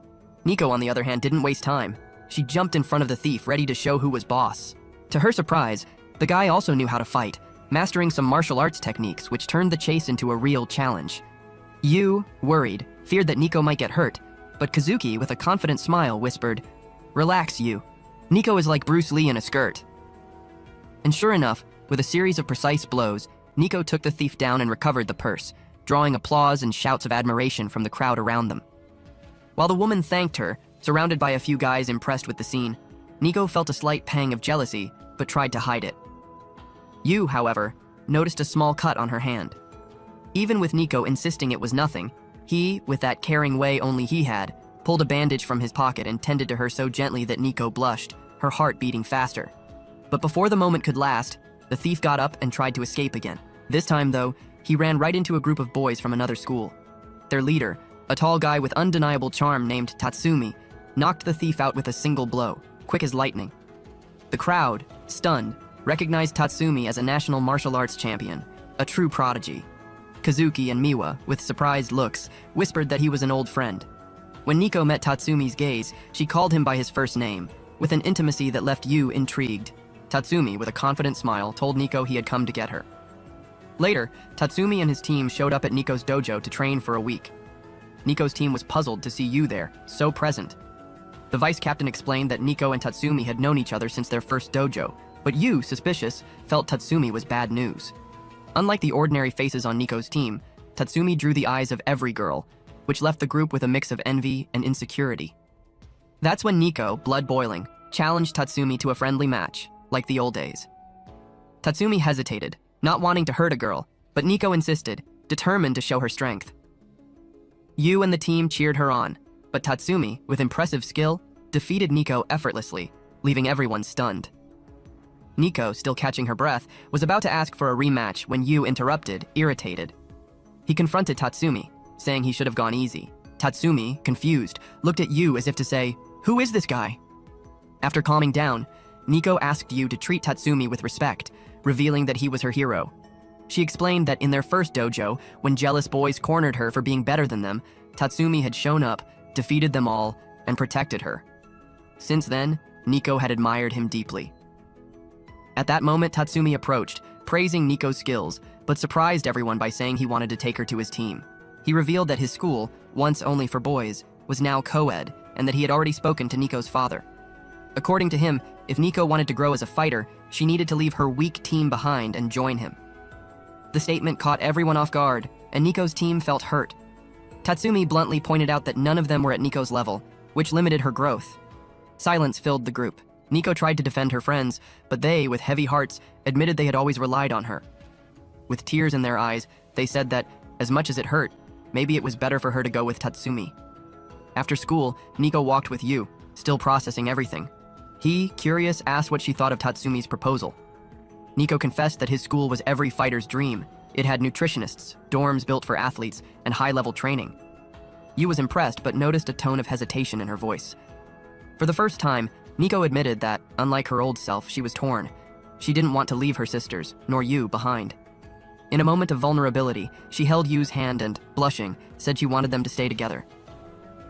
Nico, on the other hand, didn't waste time. She jumped in front of the thief, ready to show who was boss. To her surprise, the guy also knew how to fight, mastering some martial arts techniques which turned the chase into a real challenge. You, worried, feared that Nico might get hurt, but Kazuki, with a confident smile, whispered, "Relax, you. Nico is like Bruce Lee in a skirt." And sure enough, with a series of precise blows, Nico took the thief down and recovered the purse, drawing applause and shouts of admiration from the crowd around them. While the woman thanked her, surrounded by a few guys impressed with the scene, Nico felt a slight pang of jealousy, but tried to hide it. You, however, noticed a small cut on her hand. Even with Nico insisting it was nothing, he, with that caring way only he had, pulled a bandage from his pocket and tended to her so gently that Nico blushed, her heart beating faster. But before the moment could last, the thief got up and tried to escape again. This time, though, he ran right into a group of boys from another school. Their leader, a tall guy with undeniable charm named Tatsumi, knocked the thief out with a single blow, quick as lightning. The crowd, stunned, recognized Tatsumi as a national martial arts champion, a true prodigy. Kazuki and Miwa, with surprised looks, whispered that he was an old friend. When Nico met Tatsumi's gaze, she called him by his first name, with an intimacy that left you intrigued. Tatsumi, with a confident smile, told Nico he had come to get her. Later, Tatsumi and his team showed up at Nico's dojo to train for a week. Nico's team was puzzled to see you there, so present. The vice captain explained that Nico and Tatsumi had known each other since their first dojo, but you, suspicious, felt Tatsumi was bad news. Unlike the ordinary faces on Nico's team, Tatsumi drew the eyes of every girl, which left the group with a mix of envy and insecurity. That's when Nico, blood boiling, challenged Tatsumi to a friendly match, like the old days. Tatsumi hesitated, not wanting to hurt a girl, but Nico insisted, determined to show her strength. You and the team cheered her on, but Tatsumi, with impressive skill, defeated Nico effortlessly, leaving everyone stunned. Nico, still catching her breath, was about to ask for a rematch when Yu interrupted, irritated. He confronted Tatsumi, saying he should have gone easy. Tatsumi, confused, looked at Yu as if to say, "Who is this guy?" After calming down, Nico asked Yu to treat Tatsumi with respect, revealing that he was her hero. She explained that in their first dojo, when jealous boys cornered her for being better than them, Tatsumi had shown up, defeated them all, and protected her. Since then, Nico had admired him deeply. At that moment, Tatsumi approached, praising Nico's skills, but surprised everyone by saying he wanted to take her to his team. He revealed that his school, once only for boys, was now co-ed, and that he had already spoken to Nico's father. According to him, if Nico wanted to grow as a fighter, she needed to leave her weak team behind and join him. The statement caught everyone off guard, and Nico's team felt hurt. Tatsumi bluntly pointed out that none of them were at Nico's level, which limited her growth. Silence filled the group. Nico tried to defend her friends, but they, with heavy hearts, admitted they had always relied on her. With tears in their eyes, they said that, as much as it hurt, maybe it was better for her to go with Tatsumi. After school, Nico walked with Yu, still processing everything. He, curious, asked what she thought of Tatsumi's proposal. Nico confessed that his school was every fighter's dream. It had nutritionists, dorms built for athletes, and high-level training. Yu was impressed, but noticed a tone of hesitation in her voice. For the first time, Nico admitted that, unlike her old self, she was torn. She didn't want to leave her sisters, nor Yu, behind. In a moment of vulnerability, she held Yu's hand and, blushing, said she wanted them to stay together.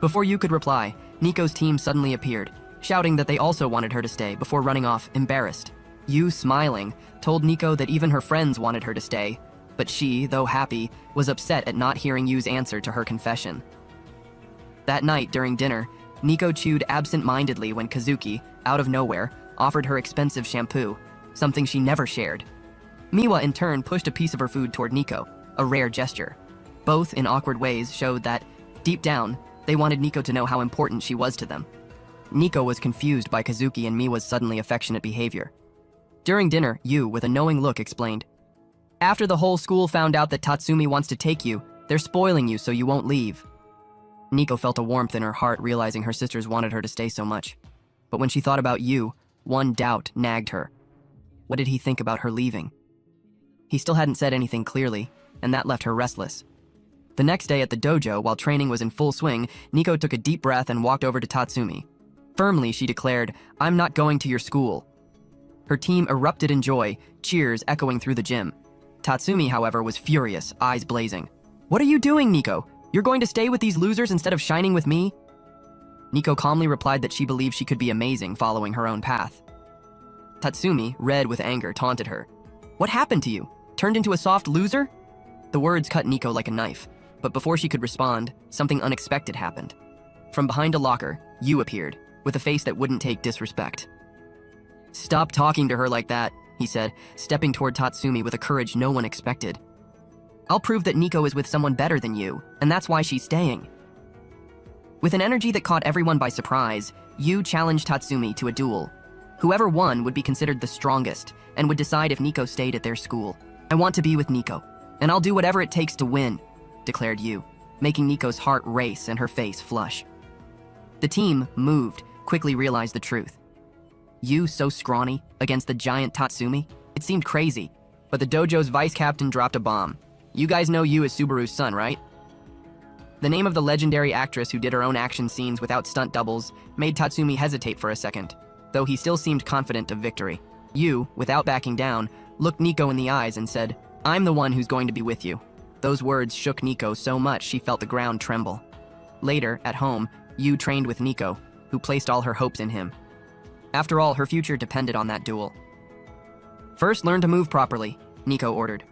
Before Yu could reply, Nico's team suddenly appeared, shouting that they also wanted her to stay before running off, embarrassed. Yu, smiling, told Nico that even her friends wanted her to stay, but she, though happy, was upset at not hearing Yu's answer to her confession. That night, during dinner, Nico chewed absent-mindedly when Kazuki, out of nowhere, offered her expensive shampoo, something she never shared. Miwa, in turn, pushed a piece of her food toward Nico, a rare gesture. Both, in awkward ways, showed that, deep down, they wanted Nico to know how important she was to them. Nico was confused by Kazuki and Miwa's suddenly affectionate behavior. During dinner, Yu, with a knowing look, explained, After the whole school found out that Tatsumi wants to take you, they're spoiling you so you won't leave. Nico felt a warmth in her heart realizing her sisters wanted her to stay so much. But when she thought about Yu, one doubt nagged her. What did he think about her leaving? He still hadn't said anything clearly, and that left her restless. The next day at the dojo, while training was in full swing, Nico took a deep breath and walked over to Tatsumi. Firmly, she declared, "I'm not going to your school." Her team erupted in joy, cheers echoing through the gym. Tatsumi, however, was furious, eyes blazing. "What are you doing, Nico? You're going to stay with these losers instead of shining with me?" Nico calmly replied that she believed she could be amazing following her own path. Tatsumi, red with anger, taunted her. "What happened to you? Turned into a soft loser?" The words cut Nico like a knife, but before she could respond, something unexpected happened. From behind a locker, Yu appeared, with a face that wouldn't take disrespect. "Stop talking to her like that," he said, stepping toward Tatsumi with a courage no one expected. "I'll prove that Nico is with someone better than you, and that's why she's staying." With an energy that caught everyone by surprise, Yu challenged Tatsumi to a duel. Whoever won would be considered the strongest, and would decide if Nico stayed at their school. "I want to be with Nico, and I'll do whatever it takes to win," declared Yu, making Nico's heart race and her face flush. The team, moved, quickly realized the truth. Yu so scrawny against the giant Tatsumi? It seemed crazy, but the dojo's vice captain dropped a bomb. "You guys know Yu as Subaru's son, right?" The name of the legendary actress who did her own action scenes without stunt doubles made Tatsumi hesitate for a second, though he still seemed confident of victory. Yu, without backing down, looked Nico in the eyes and said, "I'm the one who's going to be with you." Those words shook Nico so much she felt the ground tremble. Later, at home, Yu trained with Nico, who placed all her hopes in him. After all, her future depended on that duel. "First, learn to move properly," Nico ordered.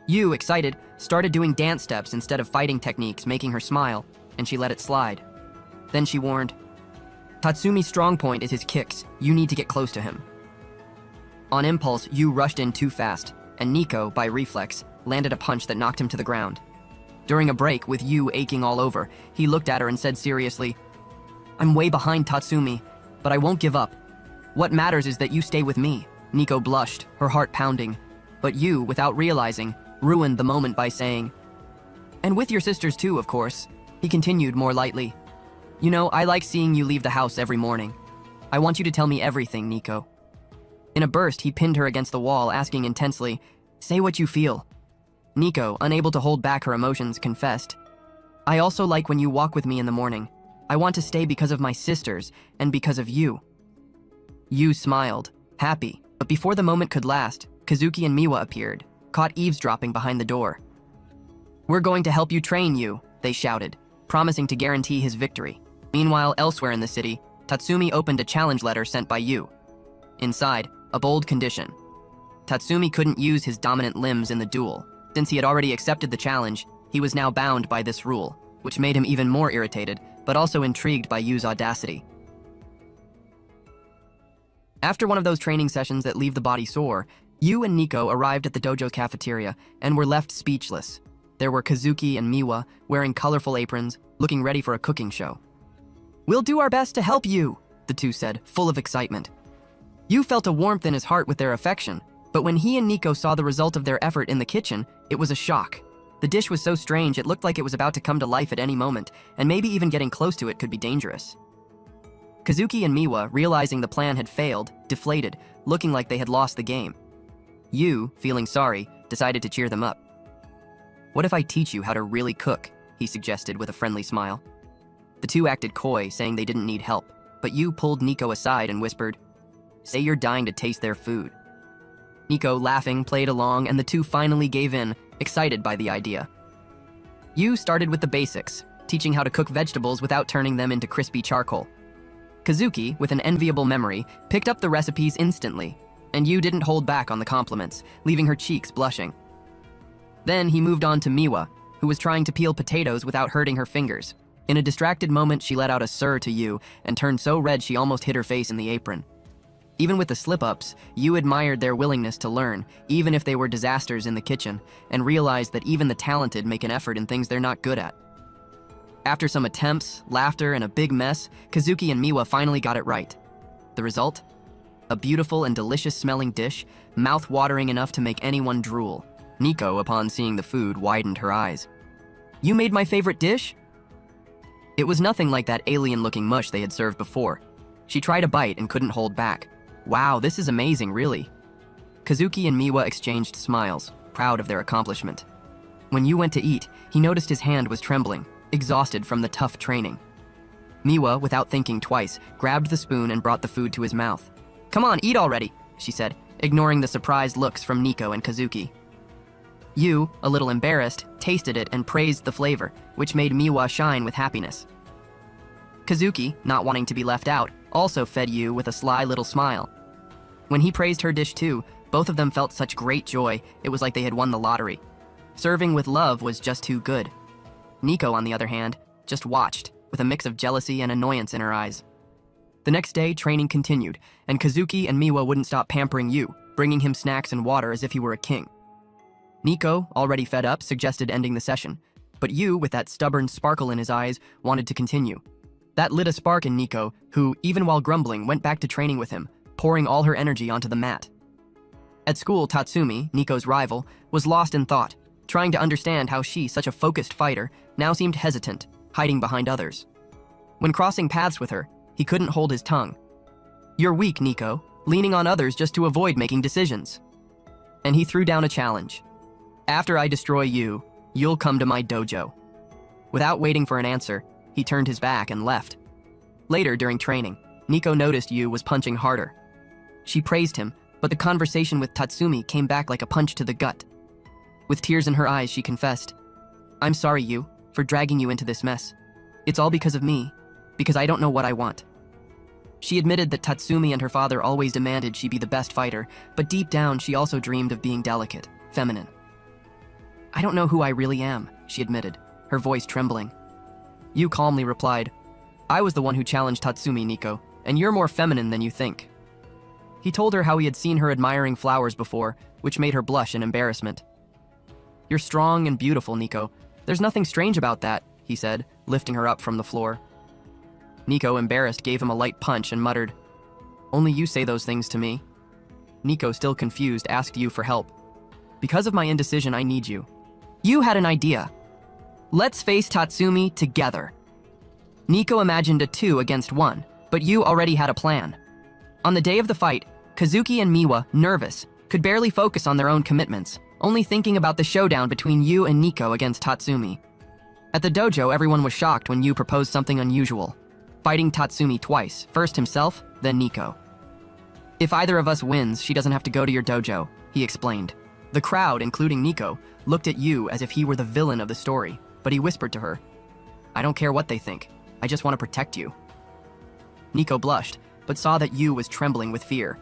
Yu, excited, started doing dance steps instead of fighting techniques, making her smile, and she let it slide. Then she warned, "Tatsumi's strong point is his kicks. You need to get close to him." On impulse, Yu rushed in too fast, and Nico, by reflex, landed a punch that knocked him to the ground. During a break, with Yu aching all over, he looked at her and said seriously, "I'm way behind Tatsumi, but I won't give up. What matters is that you stay with me." Nico blushed, her heart pounding, but Yu, without realizing, ruined the moment by saying, "And with your sisters too, of course." He continued more lightly, "You know, I like seeing you leave the house every morning. I want you to tell me everything, Nico." In a burst, he pinned her against the wall, asking intensely, "Say what you feel." Nico, unable to hold back her emotions, confessed, "I also like when you walk with me in the morning. I want to stay because of my sisters and because of you." Yu smiled, happy, but before the moment could last, Kazuki and Miwa appeared, caught eavesdropping behind the door. "We're going to help you train you," they shouted, promising to guarantee his victory. Meanwhile, elsewhere in the city, Tatsumi opened a challenge letter sent by Yu. Inside, a bold condition. Tatsumi couldn't use his dominant limbs in the duel. Since he had already accepted the challenge, he was now bound by this rule, which made him even more irritated, but also intrigued by Yu's audacity. After one of those training sessions that leave the body sore, Yu and Nico arrived at the dojo's cafeteria and were left speechless. There were Kazuki and Miwa wearing colorful aprons, looking ready for a cooking show. "We'll do our best to help you," the two said, full of excitement. Yu felt a warmth in his heart with their affection, but when he and Nico saw the result of their effort in the kitchen, it was a shock. The dish was so strange it looked like it was about to come to life at any moment, and maybe even getting close to it could be dangerous. Kazuki and Miwa, realizing the plan had failed, deflated, looking like they had lost the game. Yu, feeling sorry, decided to cheer them up. "What if I teach you how to really cook?" he suggested with a friendly smile. The two acted coy, saying they didn't need help, but Yu pulled Nico aside and whispered, "Say you're dying to taste their food." Nico, laughing, played along, and the two finally gave in, excited by the idea. Yu started with the basics, teaching how to cook vegetables without turning them into crispy charcoal. Kazuki, with an enviable memory, picked up the recipes instantly, and Yu didn't hold back on the compliments, leaving her cheeks blushing. Then he moved on to Miwa, who was trying to peel potatoes without hurting her fingers. In a distracted moment, she let out a "sir" to Yu and turned so red she almost hid her face in the apron. Even with the slip-ups, Yu admired their willingness to learn, even if they were disasters in the kitchen, and realized that even the talented make an effort in things they're not good at. After some attempts, laughter, and a big mess, Kazuki and Miwa finally got it right. The result? A beautiful and delicious-smelling dish, mouth-watering enough to make anyone drool. Nico, upon seeing the food, widened her eyes. You made my favorite dish? It was nothing like that alien-looking mush they had served before. She tried a bite and couldn't hold back. Wow, this is amazing, really. Kazuki and Miwa exchanged smiles, proud of their accomplishment. When Yu went to eat, he noticed his hand was trembling, exhausted from the tough training. Miwa, without thinking twice, grabbed the spoon and brought the food to his mouth. Come on, eat already, she said, ignoring the surprised looks from Nico and Kazuki. Yu, a little embarrassed, tasted it and praised the flavor, which made Miwa shine with happiness. Kazuki, not wanting to be left out, also fed Yu with a sly little smile. When he praised her dish too, both of them felt such great joy, it was like they had won the lottery. Serving with love was just too good. Nico, on the other hand, just watched, with a mix of jealousy and annoyance in her eyes. The next day, training continued, and Kazuki and Miwa wouldn't stop pampering Yu, bringing him snacks and water as if he were a king. Nico, already fed up, suggested ending the session, but Yu, with that stubborn sparkle in his eyes, wanted to continue. That lit a spark in Nico, who, even while grumbling, went back to training with him, pouring all her energy onto the mat. At school, Tatsumi, Nico's rival, was lost in thought, trying to understand how she, such a focused fighter, now seemed hesitant, hiding behind others. When crossing paths with her, he couldn't hold his tongue. You're weak, Nico, leaning on others just to avoid making decisions. And he threw down a challenge. After I destroy you, you'll come to my dojo. Without waiting for an answer, he turned his back and left. Later, during training, Nico noticed Yu was punching harder. She praised him, but the conversation with Tatsumi came back like a punch to the gut. With tears in her eyes, she confessed, I'm sorry, Yu, for dragging you into this mess. It's all because of me, because I don't know what I want. She admitted that Tatsumi and her father always demanded she be the best fighter, but deep down she also dreamed of being delicate, feminine. I don't know who I really am, she admitted, her voice trembling. Yu calmly replied, I was the one who challenged Tatsumi, Nico, and you're more feminine than you think. He told her how he had seen her admiring flowers before, which made her blush in embarrassment. You're strong and beautiful, Nico. There's nothing strange about that, he said, lifting her up from the floor. Nico, embarrassed, gave him a light punch and muttered, Only you say those things to me. Nico, still confused, asked Yu for help. Because of my indecision, I need you. Yu had an idea. Let's face Tatsumi together. Nico imagined a 2 against 1, but Yu already had a plan. On the day of the fight, Kazuki and Miwa, nervous, could barely focus on their own commitments, only thinking about the showdown between Yu and Nico against Tatsumi. At the dojo, everyone was shocked when Yu proposed something unusual, fighting Tatsumi twice, first himself, then Nico. If either of us wins, she doesn't have to go to your dojo, he explained. The crowd, including Nico, looked at Yu as if he were the villain of the story, but he whispered to her, I don't care what they think, I just want to protect you. Nico blushed, but saw that Yu was trembling with fear.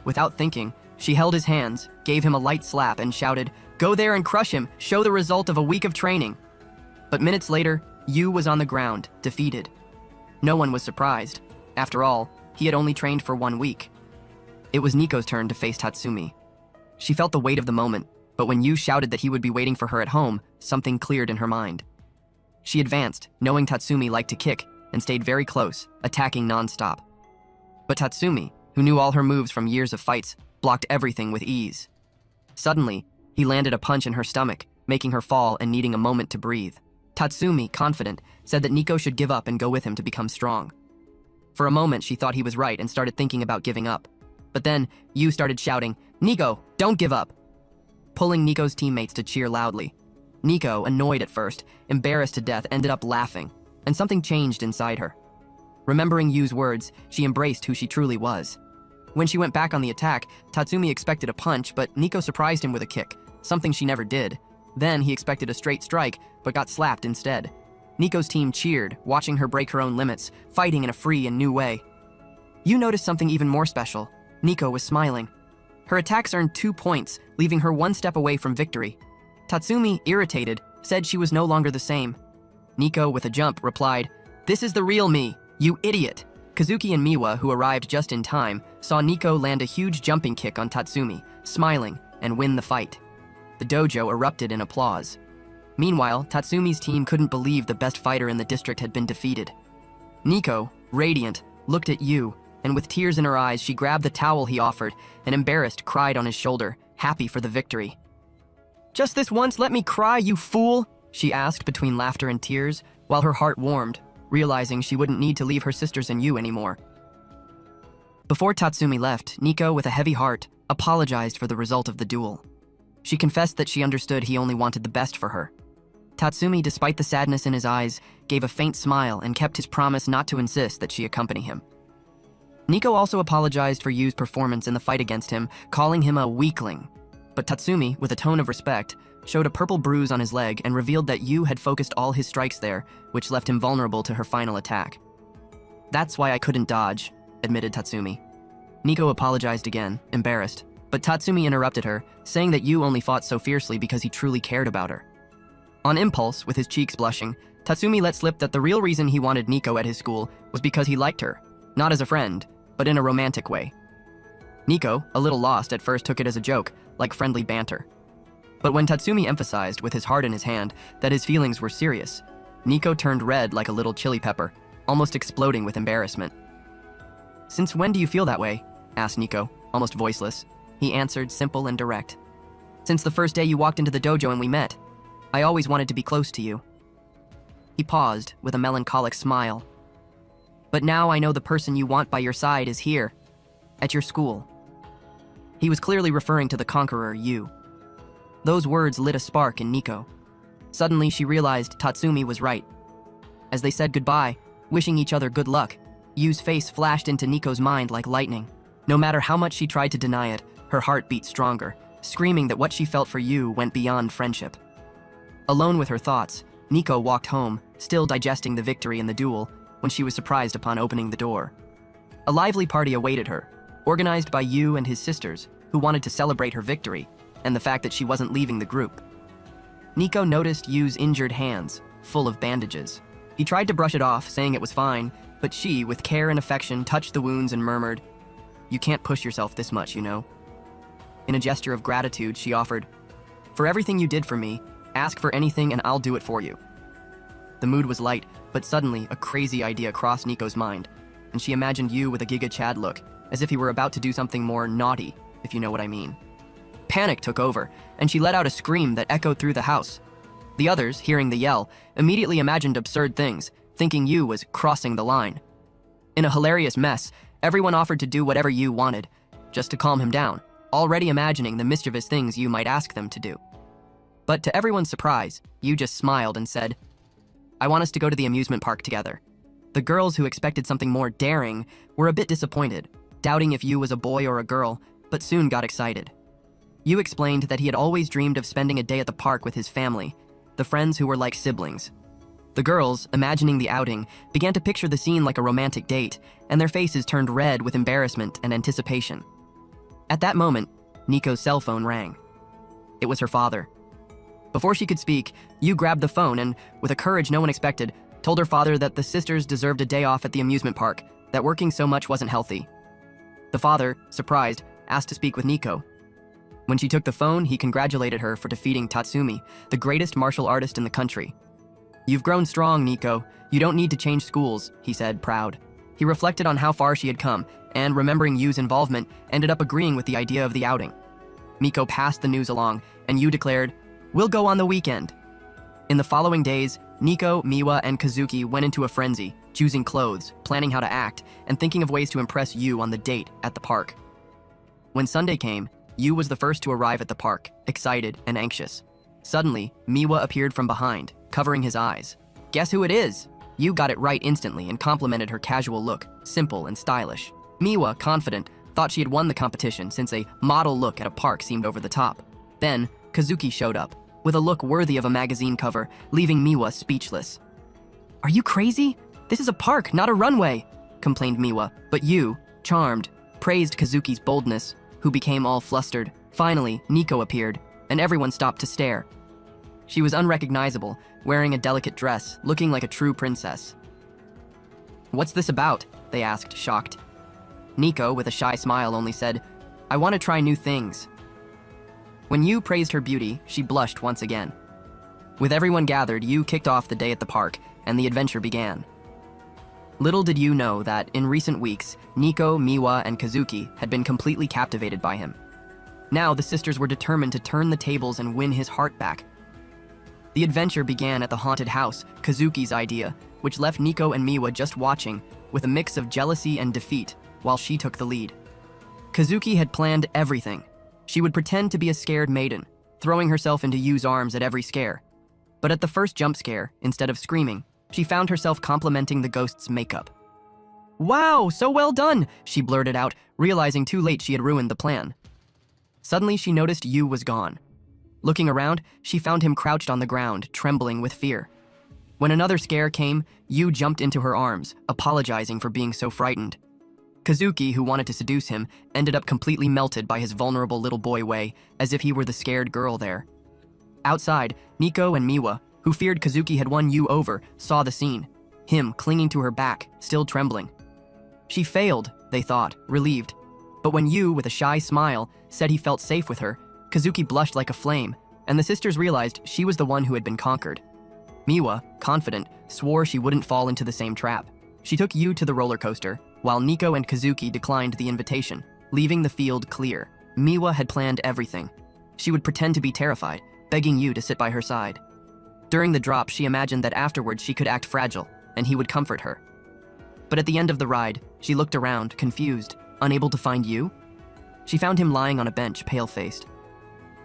Without thinking, she held his hands, gave him a light slap, and shouted, Go there and crush him, show the result of a week of training. But minutes later, Yu was on the ground, defeated. No one was surprised. After all, he had only trained for 1 week. It was Nico's turn to face Tatsumi. She felt the weight of the moment, but when Yu shouted that he would be waiting for her at home, something cleared in her mind. She advanced, knowing Tatsumi liked to kick, and stayed very close, attacking non-stop. But Tatsumi, who knew all her moves from years of fights, blocked everything with ease. Suddenly, he landed a punch in her stomach, making her fall and needing a moment to breathe. Tatsumi, confident, said that Nico should give up and go with him to become strong. For a moment, she thought he was right and started thinking about giving up. But then, Yu started shouting, Nico, don't give up! Pulling Nico's teammates to cheer loudly. Nico, annoyed at first, embarrassed to death, ended up laughing, and something changed inside her. Remembering Yu's words, she embraced who she truly was. When she went back on the attack, Tatsumi expected a punch, but Nico surprised him with a kick, something she never did. Then he expected a straight strike, but got slapped instead. Nico's team cheered, watching her break her own limits, fighting in a free and new way. Yu noticed something even more special. Nico was smiling. Her attacks earned 2 points, leaving her 1 step away from victory. Tatsumi, irritated, said she was no longer the same. Nico, with a jump, replied, This is the real me, you idiot! Kazuki and Miwa, who arrived just in time, saw Nico land a huge jumping kick on Tatsumi, smiling, and win the fight. The dojo erupted in applause. Meanwhile, Tatsumi's team couldn't believe the best fighter in the district had been defeated. Nico, radiant, looked at Yu, and with tears in her eyes, she grabbed the towel he offered and, embarrassed, cried on his shoulder, happy for the victory. Just this once, let me cry, you fool, she asked between laughter and tears, while her heart warmed, realizing she wouldn't need to leave her sisters and you anymore. Before Tatsumi left, Nico, with a heavy heart, apologized for the result of the duel. She confessed that she understood he only wanted the best for her. Tatsumi, despite the sadness in his eyes, gave a faint smile and kept his promise not to insist that she accompany him. Nico also apologized for Yu's performance in the fight against him, calling him a weakling. But Tatsumi, with a tone of respect, showed a purple bruise on his leg and revealed that Yu had focused all his strikes there, which left him vulnerable to her final attack. That's why I couldn't dodge, admitted Tatsumi. Nico apologized again, embarrassed, but Tatsumi interrupted her, saying that Yu only fought so fiercely because he truly cared about her. On impulse, with his cheeks blushing, Tatsumi let slip that the real reason he wanted Nico at his school was because he liked her, not as a friend, but in a romantic way. Nico, a little lost at first, took it as a joke, like friendly banter. But when Tatsumi emphasized, with his heart in his hand, that his feelings were serious, Nico turned red like a little chili pepper, almost exploding with embarrassment. "Since when do you feel that way?" asked Nico, almost voiceless. He answered, simple and direct. "Since the first day you walked into the dojo and we met. I always wanted to be close to you." He paused, with a melancholic smile. "But now I know the person you want by your side is here, at your school." He was clearly referring to the conqueror, Yu. Those words lit a spark in Nico. Suddenly, she realized Tatsumi was right. As they said goodbye, wishing each other good luck, Yu's face flashed into Nico's mind like lightning. No matter how much she tried to deny it, her heart beat stronger, screaming that what she felt for Yu went beyond friendship. Alone with her thoughts, Nico walked home, still digesting the victory in the duel, when she was surprised upon opening the door. A lively party awaited her, organized by Yu and his sisters, who wanted to celebrate her victory, and the fact that she wasn't leaving the group. Nico noticed Yu's injured hands, full of bandages. He tried to brush it off, saying it was fine, but she, with care and affection, touched the wounds and murmured, "You can't push yourself this much, you know." In a gesture of gratitude, she offered, "For everything you did for me, ask for anything and I'll do it for you." The mood was light, but suddenly a crazy idea crossed Nico's mind, and she imagined Yu with a Giga Chad look, as if he were about to do something more naughty, if you know what I mean. Panic took over, and she let out a scream that echoed through the house. The others, hearing the yell, immediately imagined absurd things, thinking Yu was crossing the line. In a hilarious mess, everyone offered to do whatever Yu wanted, just to calm him down, already imagining the mischievous things Yu might ask them to do. But to everyone's surprise, Yu just smiled and said, "I want us to go to the amusement park together." The girls, who expected something more daring, were a bit disappointed, doubting if Yu was a boy or a girl, but soon got excited. Yu explained that he had always dreamed of spending a day at the park with his family, the friends who were like siblings. The girls, imagining the outing, began to picture the scene like a romantic date, and their faces turned red with embarrassment and anticipation. At that moment, Nico's cell phone rang. It was her father. Before she could speak, Yu grabbed the phone and, with a courage no one expected, told her father that the sisters deserved a day off at the amusement park, that working so much wasn't healthy. The father, surprised, asked to speak with Nico. When she took the phone, he congratulated her for defeating Tatsumi, the greatest martial artist in the country. "You've grown strong, Nico. You don't need to change schools," he said, proud. He reflected on how far she had come, and, remembering Yu's involvement, ended up agreeing with the idea of the outing. Nico passed the news along, and Yu declared, "We'll go on the weekend." In the following days, Nico, Miwa, and Kazuki went into a frenzy, choosing clothes, planning how to act, and thinking of ways to impress Yu on the date at the park. When Sunday came, Yu was the first to arrive at the park, excited and anxious. Suddenly, Miwa appeared from behind, covering his eyes. "Guess who it is?" Yu got it right instantly and complimented her casual look, simple and stylish. Miwa, confident, thought she had won the competition since a model look at a park seemed over the top. Then, Kazuki showed up, with a look worthy of a magazine cover, leaving Miwa speechless. "Are you crazy? This is a park, not a runway," complained Miwa, but Yu, charmed, praised Kazuki's boldness, who became all flustered. Finally, Nico appeared, and everyone stopped to stare. She was unrecognizable, wearing a delicate dress, looking like a true princess. "What's this about?" they asked, shocked. Nico, with a shy smile, only said, "I want to try new things." When Yu praised her beauty, she blushed once again. With everyone gathered, Yu kicked off the day at the park, and the adventure began. Little did Yu know that, in recent weeks, Nico, Miwa, and Kazuki had been completely captivated by him. Now the sisters were determined to turn the tables and win his heart back. The adventure began at the haunted house, Kazuki's idea, which left Nico and Miwa just watching, with a mix of jealousy and defeat, while she took the lead. Kazuki had planned everything. She would pretend to be a scared maiden, throwing herself into Yu's arms at every scare. But at the first jump scare, instead of screaming, she found herself complimenting the ghost's makeup. "Wow, so well done," she blurted out, realizing too late she had ruined the plan. Suddenly, she noticed Yu was gone. Looking around, she found him crouched on the ground, trembling with fear. When another scare came, Yu jumped into her arms, apologizing for being so frightened. Kazuki, who wanted to seduce him, ended up completely melted by his vulnerable little boy way, as if he were the scared girl there. Outside, Nico and Miwa, who feared Kazuki had won Yu over, saw the scene, him clinging to her back, still trembling. She failed, they thought, relieved. But when Yu, with a shy smile, said he felt safe with her, Kazuki blushed like a flame, and the sisters realized she was the one who had been conquered. Miwa, confident, swore she wouldn't fall into the same trap. She took Yu to the roller coaster, while Nico and Kazuki declined the invitation, leaving the field clear. Miwa had planned everything. She would pretend to be terrified, begging Yu to sit by her side. During the drop, she imagined that afterwards she could act fragile, and he would comfort her. But at the end of the ride, she looked around, confused, unable to find Yu. She found him lying on a bench, pale-faced.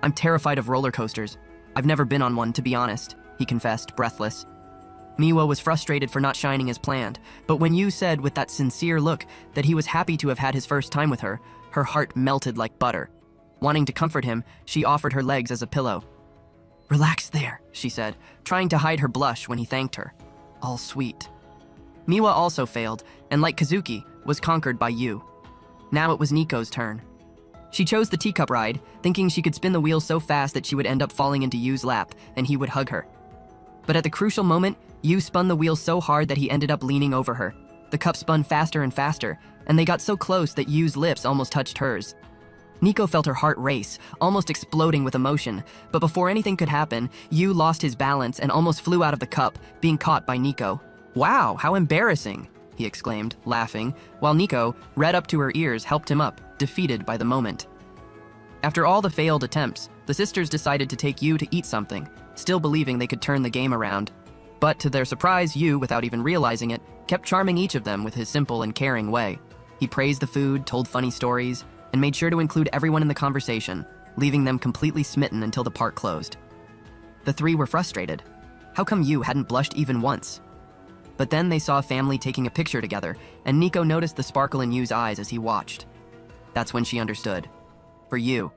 "I'm terrified of roller coasters. I've never been on one, to be honest," he confessed, breathless. Miwa was frustrated for not shining as planned, but when Yu said with that sincere look that he was happy to have had his first time with her, her heart melted like butter. Wanting to comfort him, she offered her legs as a pillow. "Relax there," she said, trying to hide her blush when he thanked her. All sweet. Miwa also failed, and like Kazuki, was conquered by Yu. Now it was Nico's turn. She chose the teacup ride, thinking she could spin the wheel so fast that she would end up falling into Yu's lap, and he would hug her. But at the crucial moment, Yu spun the wheel so hard that he ended up leaning over her. The cup spun faster and faster, and they got so close that Yu's lips almost touched hers. Nico felt her heart race, almost exploding with emotion, but before anything could happen, Yu lost his balance and almost flew out of the cup, being caught by Nico. "Wow, how embarrassing," he exclaimed, laughing, while Nico, red up to her ears, helped him up, defeated by the moment. After all the failed attempts, the sisters decided to take Yu to eat something, still believing they could turn the game around. But to their surprise, Yu, without even realizing it, kept charming each of them with his simple and caring way. He praised the food, told funny stories, and made sure to include everyone in the conversation, leaving them completely smitten until the park closed. The three were frustrated. How come Yu hadn't blushed even once? But then they saw a family taking a picture together, and Nico noticed the sparkle in Yu's eyes as he watched. That's when she understood. For Yu,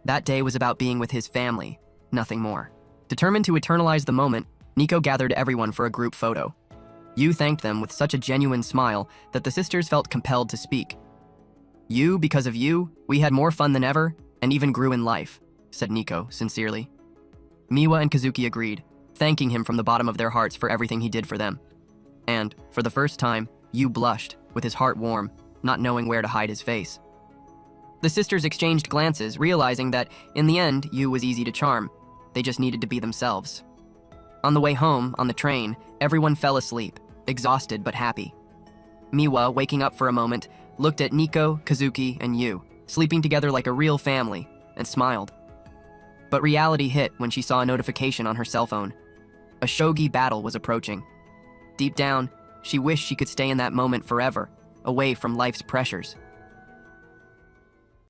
that day was about being with his family, nothing more. Determined to eternalize the moment, Nico gathered everyone for a group photo. Yu thanked them with such a genuine smile that the sisters felt compelled to speak. "Yu, because of you, we had more fun than ever, and even grew in life," said Nico, sincerely. Miwa and Kazuki agreed, thanking him from the bottom of their hearts for everything he did for them. And, for the first time, Yu blushed, with his heart warm, not knowing where to hide his face. The sisters exchanged glances, realizing that, in the end, Yu was easy to charm. They just needed to be themselves. On the way home, on the train, everyone fell asleep, exhausted but happy. Miwa, waking up for a moment, looked at Nico, Kazuki, and Yu, sleeping together like a real family, and smiled. But reality hit when she saw a notification on her cell phone. A shogi battle was approaching. Deep down, she wished she could stay in that moment forever, away from life's pressures.